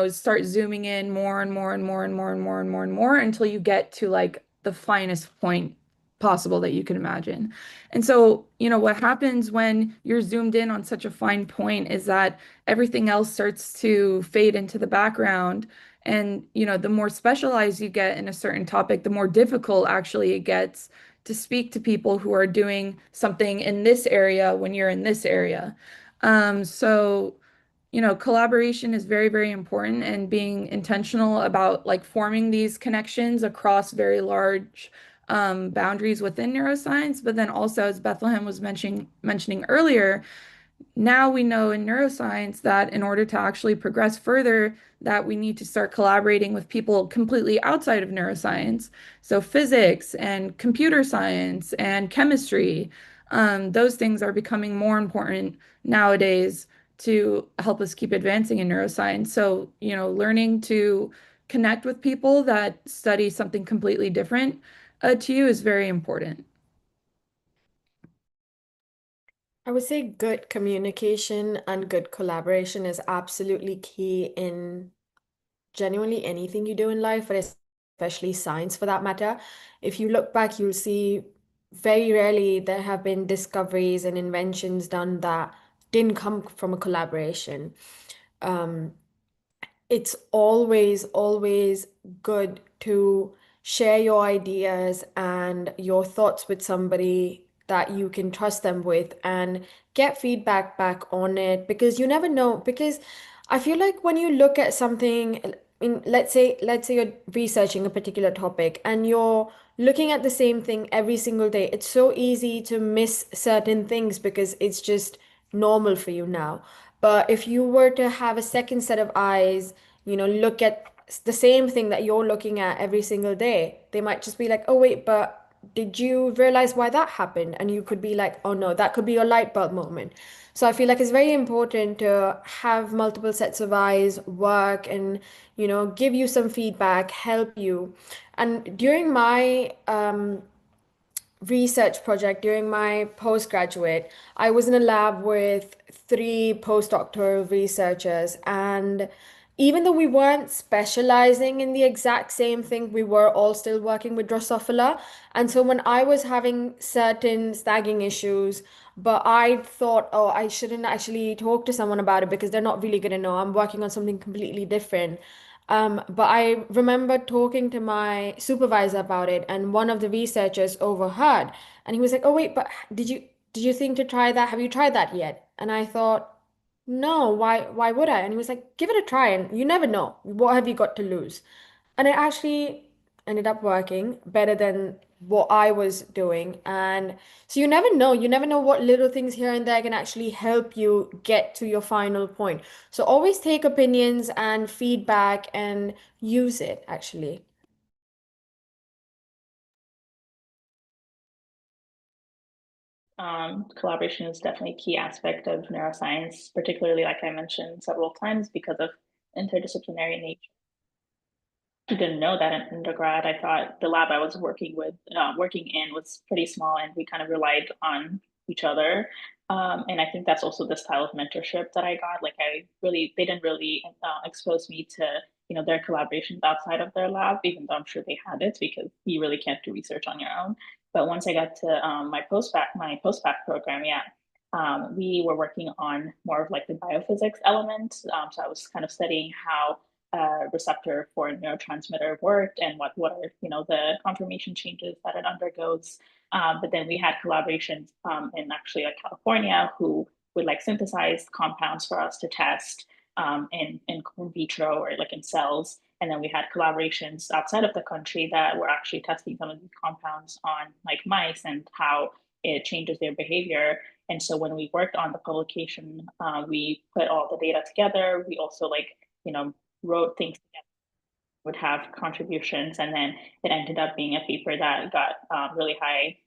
S2: start zooming in more and more and more and more and more and more and more until you get to like the finest point possible that you can imagine. And so, what happens when you're zoomed in on such a fine point is that everything else starts to fade into the background. And, the more specialized you get in a certain topic, the more difficult actually it gets to speak to people who are doing something in this area when you're in this area. So, collaboration is very, very important, and being intentional about like forming these connections across very large boundaries within neuroscience. But then also, as Bethlehem was mentioning earlier, now we know in neuroscience that in order to actually progress further, that we need to start collaborating with people completely outside of neuroscience. So physics and computer science and chemistry, those things are becoming more important nowadays to help us keep advancing in neuroscience. So, learning to connect with people that study something completely different to you is very important.
S3: I would say good communication and good collaboration is absolutely key in genuinely anything you do in life, but especially science for that matter. If you look back, you'll see very rarely there have been discoveries and inventions done that didn't come from a collaboration. Um, it's always, always good to share your ideas and your thoughts with somebody that you can trust them with and get feedback back on it, because you never know. Because I feel like when you look at something, let's say you're researching a particular topic and you're looking at the same thing every single day, it's so easy to miss certain things because it's just normal for you now. But if you were to have a second set of eyes, look at the same thing that you're looking at every single day, they might just be like, oh, wait, but did you realize why that happened? And you could be like, oh, no, that could be your light bulb moment. So I feel like it's very important to have multiple sets of eyes work and, give you some feedback, help you. And during my research project during my postgraduate, I was in a lab with three postdoctoral researchers. And even though we weren't specializing in the exact same thing, we were all still working with Drosophila. And so when I was having certain stagging issues, but I thought, oh, I shouldn't actually talk to someone about it because they're not really going to know. I'm working on something completely different. But I remember talking to my supervisor about it, and one of the researchers overheard, and he was like, "Oh wait, but did you think to try that? Have you tried that yet?" And I thought, "No, why would I?" And he was like, "Give it a try, and you never know. What have you got to lose?" And it actually ended up working better than what I was doing. And so you never know. You never know what little things here and there can actually help you get to your final point. So always take opinions and feedback and use it actually.
S4: Collaboration is definitely a key aspect of neuroscience, particularly like I mentioned several times because of interdisciplinary nature. I didn't know that in undergrad. I thought the lab I was working in was pretty small, and we kind of relied on each other. And I think that's also the style of mentorship that I got. Like, they didn't really expose me to, their collaborations outside of their lab, even though I'm sure they had it because you really can't do research on your own. But once I got to my post-bac program, yeah, we were working on more of like the biophysics element. So I was kind of studying how a receptor for a neurotransmitter worked and what are the conformation changes that it undergoes. But then we had collaborations in actually like California who would like synthesize compounds for us to test in vitro or like in cells. And then we had collaborations outside of the country that were actually testing some of these compounds on like mice and how it changes their behavior. And so when we worked on the publication, we put all the data together. We also like, wrote things together, would have contributions, and then it ended up being a paper that got really high,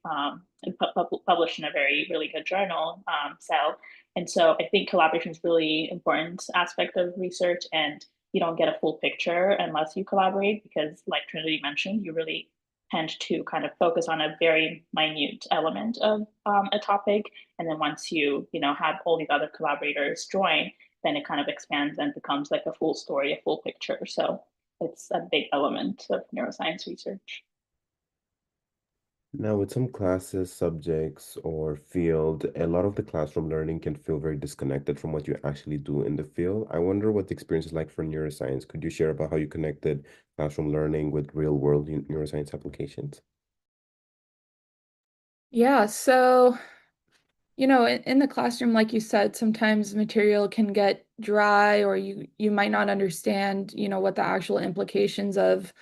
S4: published in a very really good journal, Cell. And so I think collaboration is really important aspect of research, and you don't get a full picture unless you collaborate because, like Trinity mentioned, you really tend to kind of focus on a very minute element of a topic, and then once you have all these other collaborators join, then it kind of expands and becomes like a full story, a full picture. So it's a big element of neuroscience research.
S1: Now, with some classes, subjects, or field, a lot of the classroom learning can feel very disconnected from what you actually do in the field. I wonder what the experience is like for neuroscience. Could you share about how you connected classroom learning with real-world neuroscience applications?
S2: Yeah, so in the classroom, like you said, sometimes material can get dry or you might not understand, what the actual implications of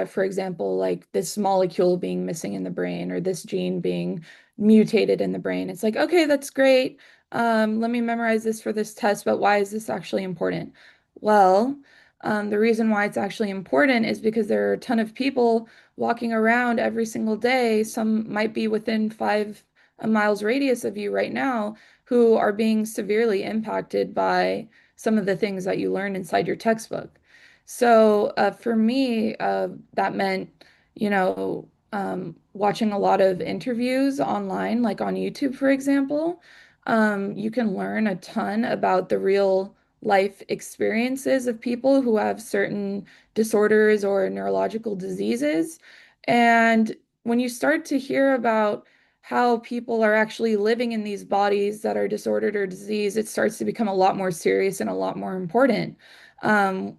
S2: for example, like this molecule being missing in the brain or this gene being mutated in the brain. It's like, okay, that's great. Let me memorize this for this test, but why is this actually important? Well, the reason why it's actually important is because there are a ton of people walking around every single day. Some might be within 5 miles radius of you right now who are being severely impacted by some of the things that you learn inside your textbook. So for me, that meant, watching a lot of interviews online, like on YouTube, for example. You can learn a ton about the real life experiences of people who have certain disorders or neurological diseases. And when you start to hear about how people are actually living in these bodies that are disordered or diseased, it starts to become a lot more serious and a lot more important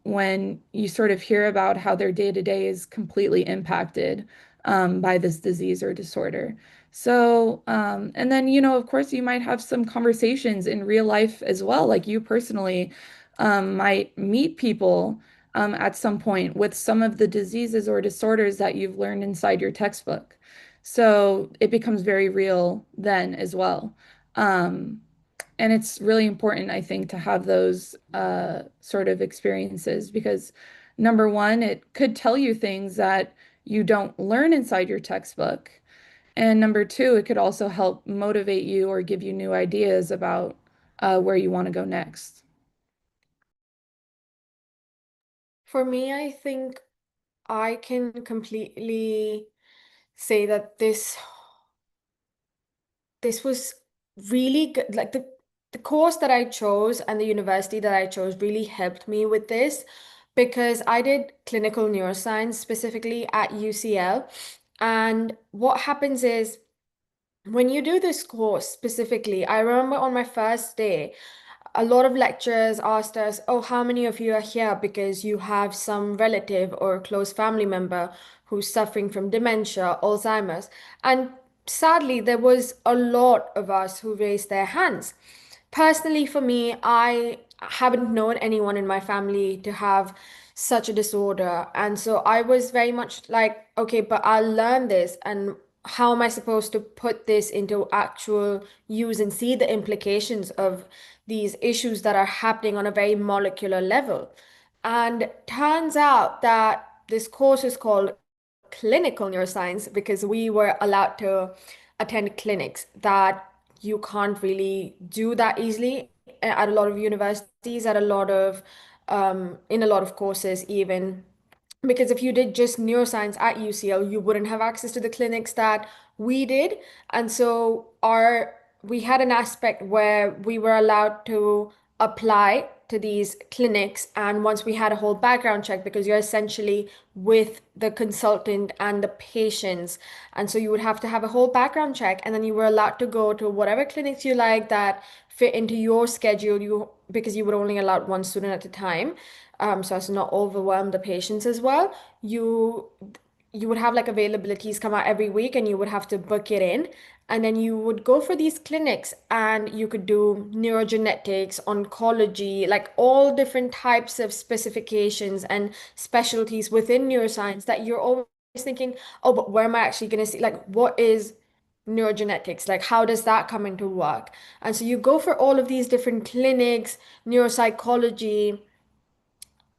S2: when you sort of hear about how their day-to-day is completely impacted by this disease or disorder. So, and then, of course, you might have some conversations in real life as well. Like you personally might meet people at some point with some of the diseases or disorders that you've learned inside your textbook. So it becomes very real then as well. Um, and it's really important, I think, to have those sort of experiences because number one, it could tell you things that you don't learn inside your textbook. And number two, it could also help motivate you or give you new ideas about where you want to go next.
S3: For me, I think I can completely say that this was really good. Like the course that I chose and the university that I chose really helped me with this because I did clinical neuroscience specifically at UCL. And what happens is when you do this course specifically, I remember on my first day, a lot of lecturers asked us, "Oh, how many of you are here because you have some relative or close family member who's suffering from dementia, Alzheimer's?" And sadly, there was a lot of us who raised their hands. Personally, for me, I haven't known anyone in my family to have such a disorder. And so I was very much like, okay, but I'll learn this. And how am I supposed to put this into actual use and see the implications of these issues that are happening on a very molecular level? And turns out that this course is called clinical neuroscience because we were allowed to attend clinics that you can't really do that easily at a lot of universities, at a lot of in a lot of courses even. Because if you did just neuroscience at UCL, you wouldn't have access to the clinics that we did. And so we had an aspect where we were allowed to apply to these clinics, and once we had a whole background check, because you're essentially with the consultant and the patients, and so you would have to have a whole background check, and then you were allowed to go to whatever clinics you like that fit into your schedule, because you would only allow one student at a time, so as to not overwhelm the patients as well. You would have like availabilities come out every week, and you would have to book it in, and then you would go for these clinics, and you could do neurogenetics, oncology, like all different types of specifications and specialties within neuroscience that you're always thinking, oh, but where am I actually going to see, like, what is neurogenetics, like how does that come into work? And so you go for all of these different clinics, neuropsychology,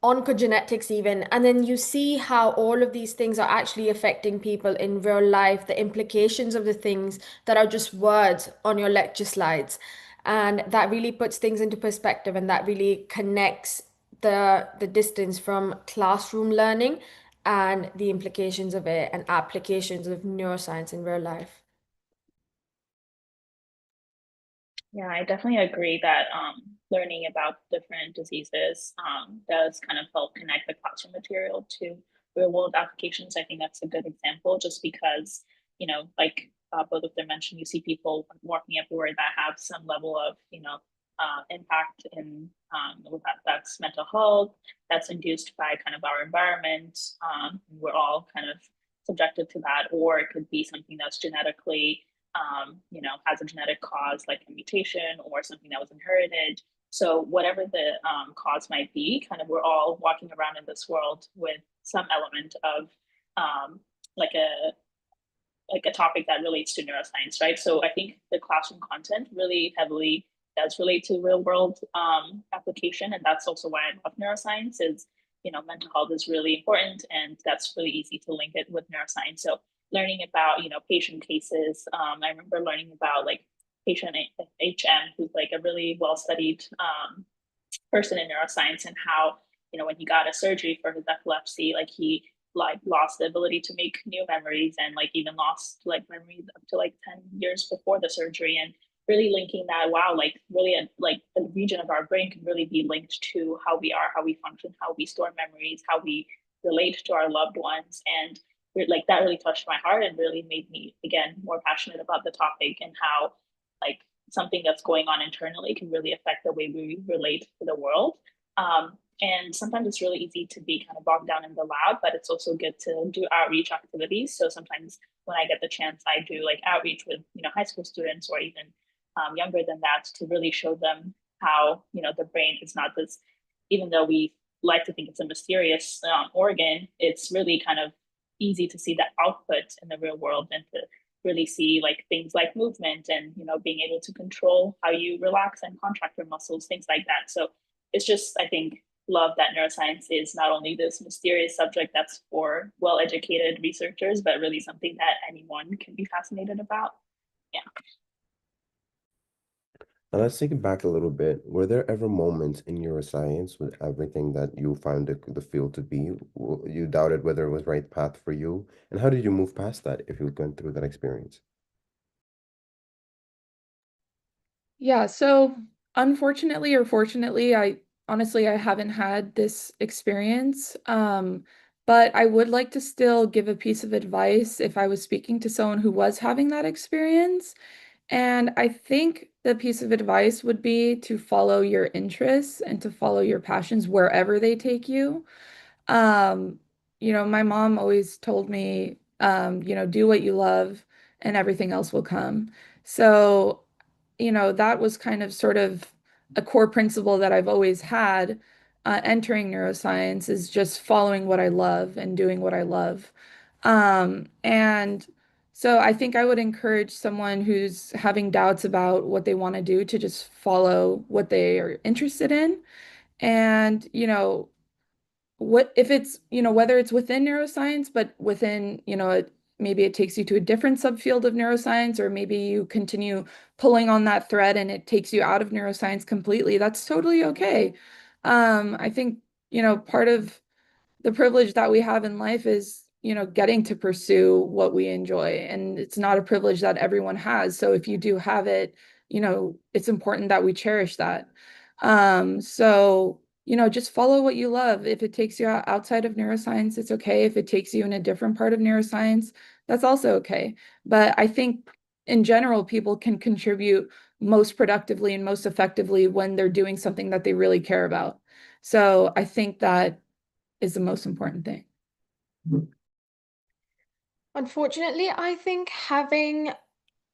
S3: oncogenetics even, and then you see how all of these things are actually affecting people in real life, the implications of the things that are just words on your lecture slides. And that really puts things into perspective, and that really connects the distance from classroom learning and the implications of it and applications of neuroscience in real life.
S4: Yeah, I definitely agree that learning about different diseases does kind of help connect the classroom material to real world applications. I think that's a good example just because, like both of them mentioned, you see people walking everywhere that have some level of, impact in that's mental health, that's induced by kind of our environment. We're all kind of subjected to that, or it could be something that's genetically has a genetic cause like a mutation or something that was inherited. So whatever the cause might be, kind of we're all walking around in this world with some element of like a topic that relates to neuroscience, right? So I think the classroom content really heavily does relate to real world application, and that's also why I love neuroscience. Is mental health is really important, and that's really easy to link it with neuroscience. So learning about patient cases, I remember learning about like patient HM, who's like a really well studied person in neuroscience, and how when he got a surgery for his epilepsy, like he like lost the ability to make new memories, and like even lost like memories up to like 10 years before the surgery. And really linking that, wow, like really like a region of our brain can really be linked to how we are, how we function, how we store memories, how we relate to our loved ones. And like that really touched my heart and really made me again more passionate about the topic, and how like something that's going on internally can really affect the way we relate to the world. And sometimes it's really easy to be kind of bogged down in the lab, but it's also good to do outreach activities. So sometimes when I get the chance, I do like outreach with high school students, or even younger than that, to really show them how the brain is not this, even though we like to think it's a mysterious organ, it's really kind of easy to see that output in the real world, and to really see like things like movement, and being able to control how you relax and contract your muscles, things like that. So it's just, I think, love that neuroscience is not only this mysterious subject that's for well-educated researchers, but really something that anyone can be fascinated about. Yeah.
S1: Now let's take it back a little bit. Were there ever moments in neuroscience with everything that you found the field to be, you doubted whether it was right path for you? And how did you move past that if you went through that experience?
S2: Yeah, so unfortunately or fortunately, I honestly I haven't had this experience. But I would like to still give a piece of advice if I was speaking to someone who was having that experience. And I think the piece of advice would be to follow your interests and to follow your passions wherever they take you. Um, my mom always told me, do what you love and everything else will come. So that was kind of sort of a core principle that I've always had entering neuroscience, is just following what I love and doing what I love. And so I think I would encourage someone who's having doubts about what they want to do to just follow what they are interested in. And, what if it's, whether it's within neuroscience, but within, maybe it takes you to a different subfield of neuroscience, or maybe you continue pulling on that thread and it takes you out of neuroscience completely. That's totally okay. I think, part of the privilege that we have in life is, getting to pursue what we enjoy. And it's not a privilege that everyone has. So if you do have it, it's important that we cherish that. So, just follow what you love. If it takes you outside of neuroscience, it's okay. If it takes you in a different part of neuroscience, that's also okay. But I think in general, people can contribute most productively and most effectively when they're doing something that they really care about. So I think that is the most important thing.
S3: Unfortunately, I think having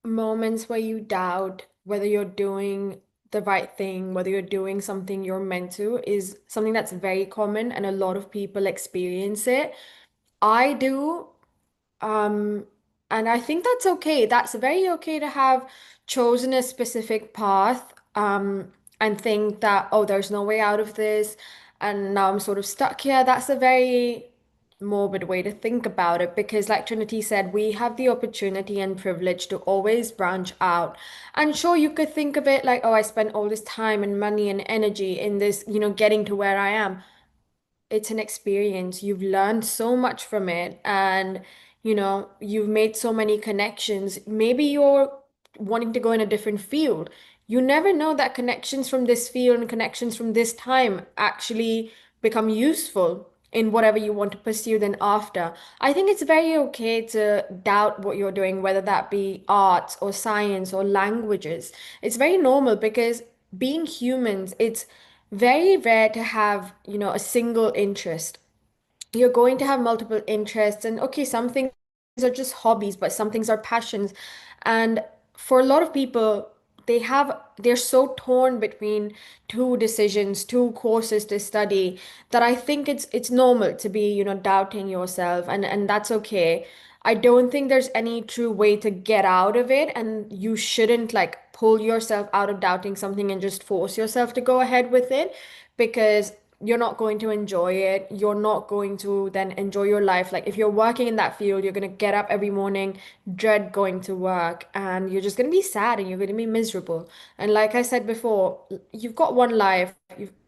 S3: moments where you doubt whether you're doing the right thing, whether you're doing something you're meant to, is something that's very common and a lot of people experience it. I do, um, and I think that's okay. That's very okay to have chosen a specific path, and think that, oh, there's no way out of this, and now I'm sort of stuck here. That's a very morbid way to think about it because, like Trinity said, we have the opportunity and privilege to always branch out. And sure, you could think of it like, oh, I spent all this time and money and energy in this, getting to where I am. It's an experience. You've learned so much from it, and you've made so many connections. Maybe you're wanting to go in a different field. You never know that connections from this field and connections from this time actually become useful in whatever you want to pursue then after. I think it's very okay to doubt what you're doing, whether that be arts or science or languages. It's very normal because being humans, it's very rare to have, a single interest. You're going to have multiple interests, and okay, some things are just hobbies, but some things are passions. And for a lot of people, they're so torn between two decisions, two courses to study, that I think it's normal to be, doubting yourself, and that's okay. I don't think there's any true way to get out of it, and you shouldn't like pull yourself out of doubting something and just force yourself to go ahead with it, because you're not going to enjoy it. You're not going to then enjoy your life. Like if you're working in that field, you're going to get up every morning, dread going to work, and you're just going to be sad and you're going to be miserable. And like I said before, you've got one life.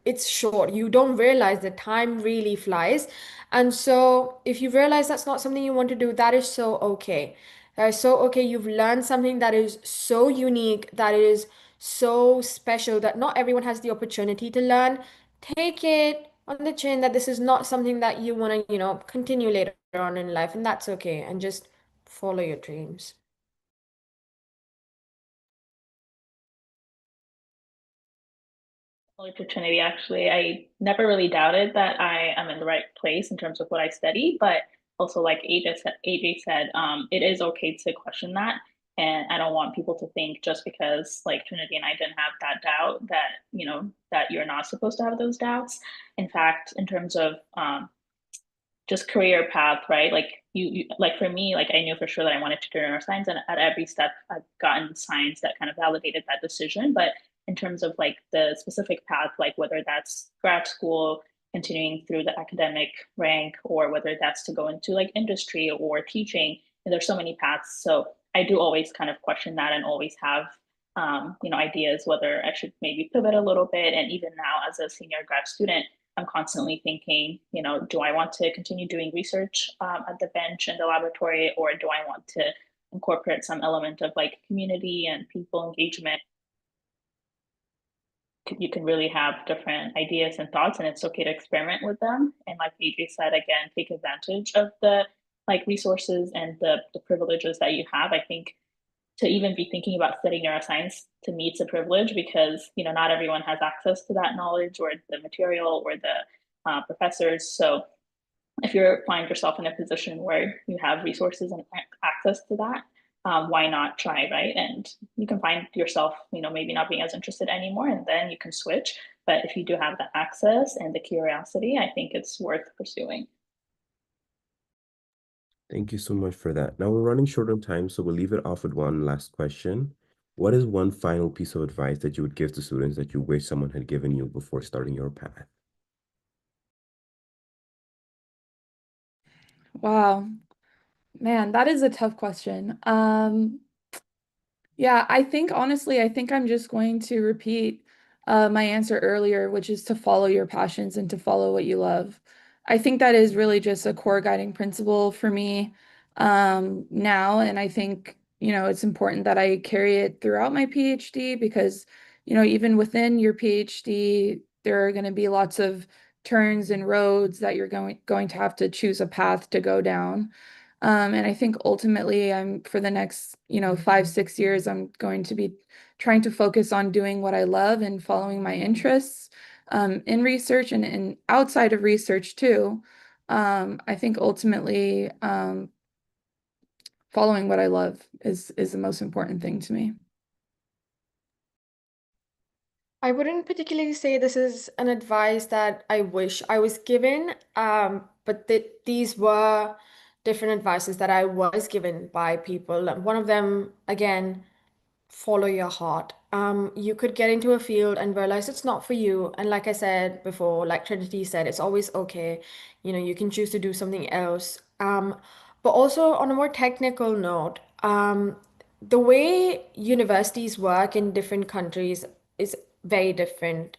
S3: It's short. You don't realize that time really flies. And so if you realize that's not something you want to do, that is so okay. That is so okay. You've learned something that is so unique, that is so special, that not everyone has the opportunity to learn. Take it on the chin that this is not something that you want to, continue later on in life, and that's okay. And just follow your dreams.
S4: Similar to Trinity, actually, I never really doubted that I am in the right place in terms of what I study, but also like AJ said, it is okay to question that. And I don't want people to think just because like Trinity and I didn't have that doubt that, that you're not supposed to have those doubts. In fact, in terms of just career path, right? Like like for me, like I knew for sure that I wanted to do neuroscience, and at every step I've gotten science that kind of validated that decision. But in terms of like the specific path, like whether that's grad school, continuing through the academic rank, or whether that's to go into like industry or teaching, and there's so many paths. So I do always kind of question that and always have ideas whether I should maybe pivot a little bit. And even now as a senior grad student, I'm constantly thinking, do I want to continue doing research at the bench in the laboratory, or do I want to incorporate some element of like community and people engagement? You can really have different ideas and thoughts, and it's okay to experiment with them. And like AJ said, again, take advantage of the like resources and the privileges that you have. I think to even be thinking about studying neuroscience, to me it's a privilege because not everyone has access to that knowledge or the material or the professors. So if you find yourself in a position where you have resources and access to that, why not try, right? And you can find yourself maybe not being as interested anymore, and then you can switch. But if you do have the access and the curiosity, I think it's worth pursuing.
S1: Thank you so much for that. Now we're running short on time, so we'll leave it off with one last question. What is one final piece of advice that you would give to students that you wish someone had given you before starting your path?
S2: Wow, man, that is a tough question. Yeah, I think I'm just going to repeat my answer earlier, which is to follow your passions and to follow what you love. I think that is really just a core guiding principle for me now, and I think, it's important that I carry it throughout my PhD because, even within your PhD, there are going to be lots of turns and roads that you're going to have to choose a path to go down. And I think ultimately for the next, 5, 6 years, I'm going to be trying to focus on doing what I love and following my interests in research and outside of research too. I think ultimately following what I love is the most important thing to me.
S3: I wouldn't particularly say this is an advice that I wish I was given, but these were different advices that I was given by people. And one of them, again, follow your heart. You could get into a field and realize it's not for you. And like I said before, like Trinity said, it's always okay. You can choose to do something else. But also on a more technical note, the way universities work in different countries is very different,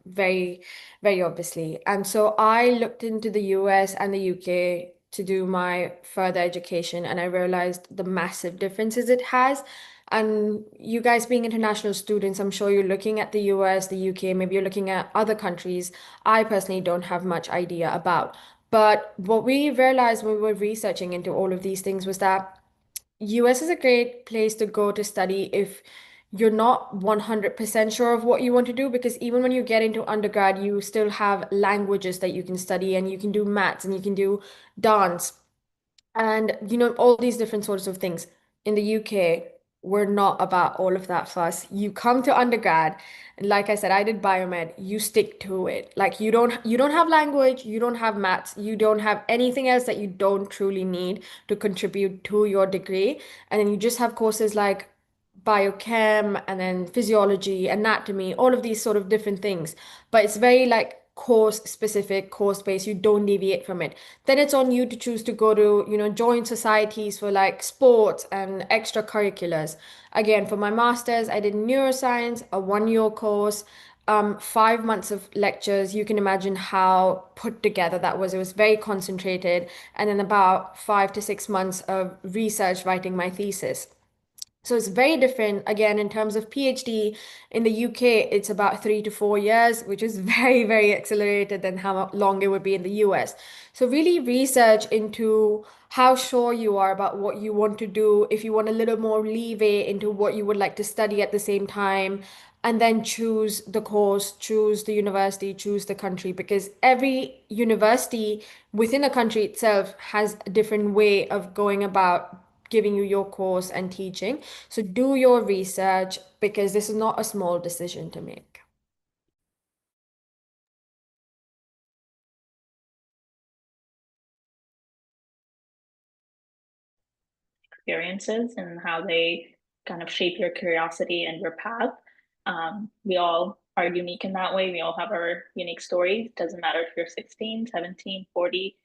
S3: very, very obviously. And so I looked into the US and the UK to do my further education, and I realized the massive differences it has. And you guys being international students, I'm sure you're looking at the US, the UK, maybe you're looking at other countries I personally don't have much idea about. But what we realized when we were researching into all of these things was that US is a great place to go to study if you're not 100% sure of what you want to do, because even when you get into undergrad, you still have languages that you can study, and you can do maths, and you can do dance, and all these different sorts of things. In the UK, we're not about all of that fuss. You come to undergrad, and like I said, I did biomed, you stick to it. Like you don't have language, you don't have maths, you don't have anything else that you don't truly need to contribute to your degree. And then you just have courses like biochem and then physiology, anatomy, all of these sort of different things. But it's very like course specific, course based. You don't deviate from it. Then it's on you to choose to go to, join societies for like sports and extracurriculars. Again, for my master's, I did neuroscience, a 1 year course, 5 months of lectures. You can imagine how put together that was. It was very concentrated. And then about 5 to 6 months of research writing my thesis. So it's very different. Again, in terms of PhD, in the UK, it's about 3 to 4 years, which is very, very accelerated than how long it would be in the US. So really research into how sure you are about what you want to do, if you want a little more leeway into what you would like to study at the same time, and then choose the course, choose the university, choose the country, because every university within a country itself has a different way of going about giving you your course and teaching. So do your research, because this is not a small decision to make.
S4: Experiences and how they kind of shape your curiosity and your path. We all are unique in that way. We all have our unique story. Doesn't matter if you're 16, 17, 40.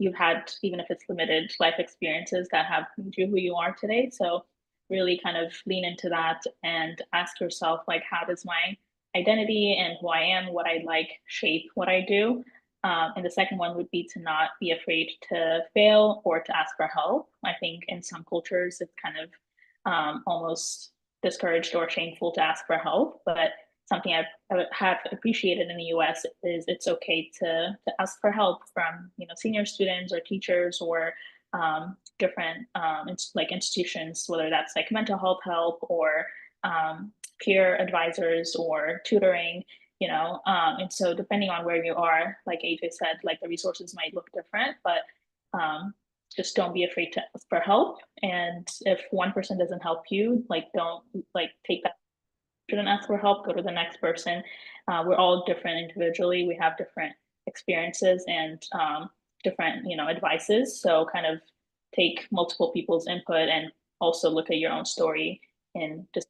S4: You've had, even if it's limited, life experiences that have made you who you are today. So really kind of lean into that and ask yourself, like, how does my identity and who I am, what I like, shape what I do? And the second one would be to not be afraid to fail or to ask for help. I think in some cultures, it's kind of almost discouraged or shameful to ask for help. But something I have appreciated in the US is it's okay to ask for help from senior students or teachers or different like institutions, whether that's like mental health help or peer advisors or tutoring. And so depending on where you are, like AJ said, like the resources might look different, but just don't be afraid to ask for help. And if one person doesn't help you, like don't like take that, shouldn't ask for help, go to the next person. We're all different individually. We have different experiences and different, advices. So kind of take multiple people's input and also look at your own story and just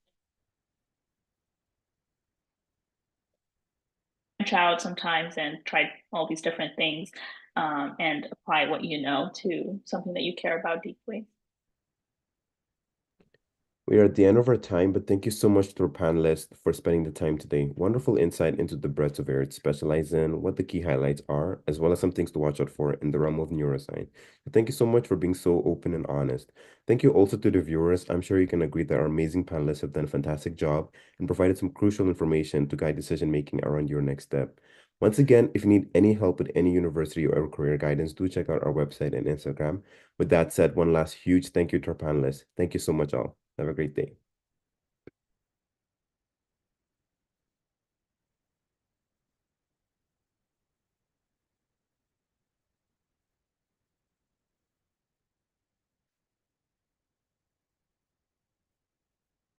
S4: branch out sometimes and try all these different things and apply what you know to something that you care about deeply.
S1: We are at the end of our time, but thank you so much to our panelists for spending the time today. Wonderful insight into the breadth of areas specialize in, what the key highlights are, as well as some things to watch out for in the realm of neuroscience. So thank you so much for being so open and honest. Thank you also to the viewers. I'm sure you can agree that our amazing panelists have done a fantastic job and provided some crucial information to guide decision making around your next step. Once again, if you need any help with any university or career guidance, do check out our website and Instagram. With that said, one last huge thank you to our panelists. Thank you so much, all. Have a great day.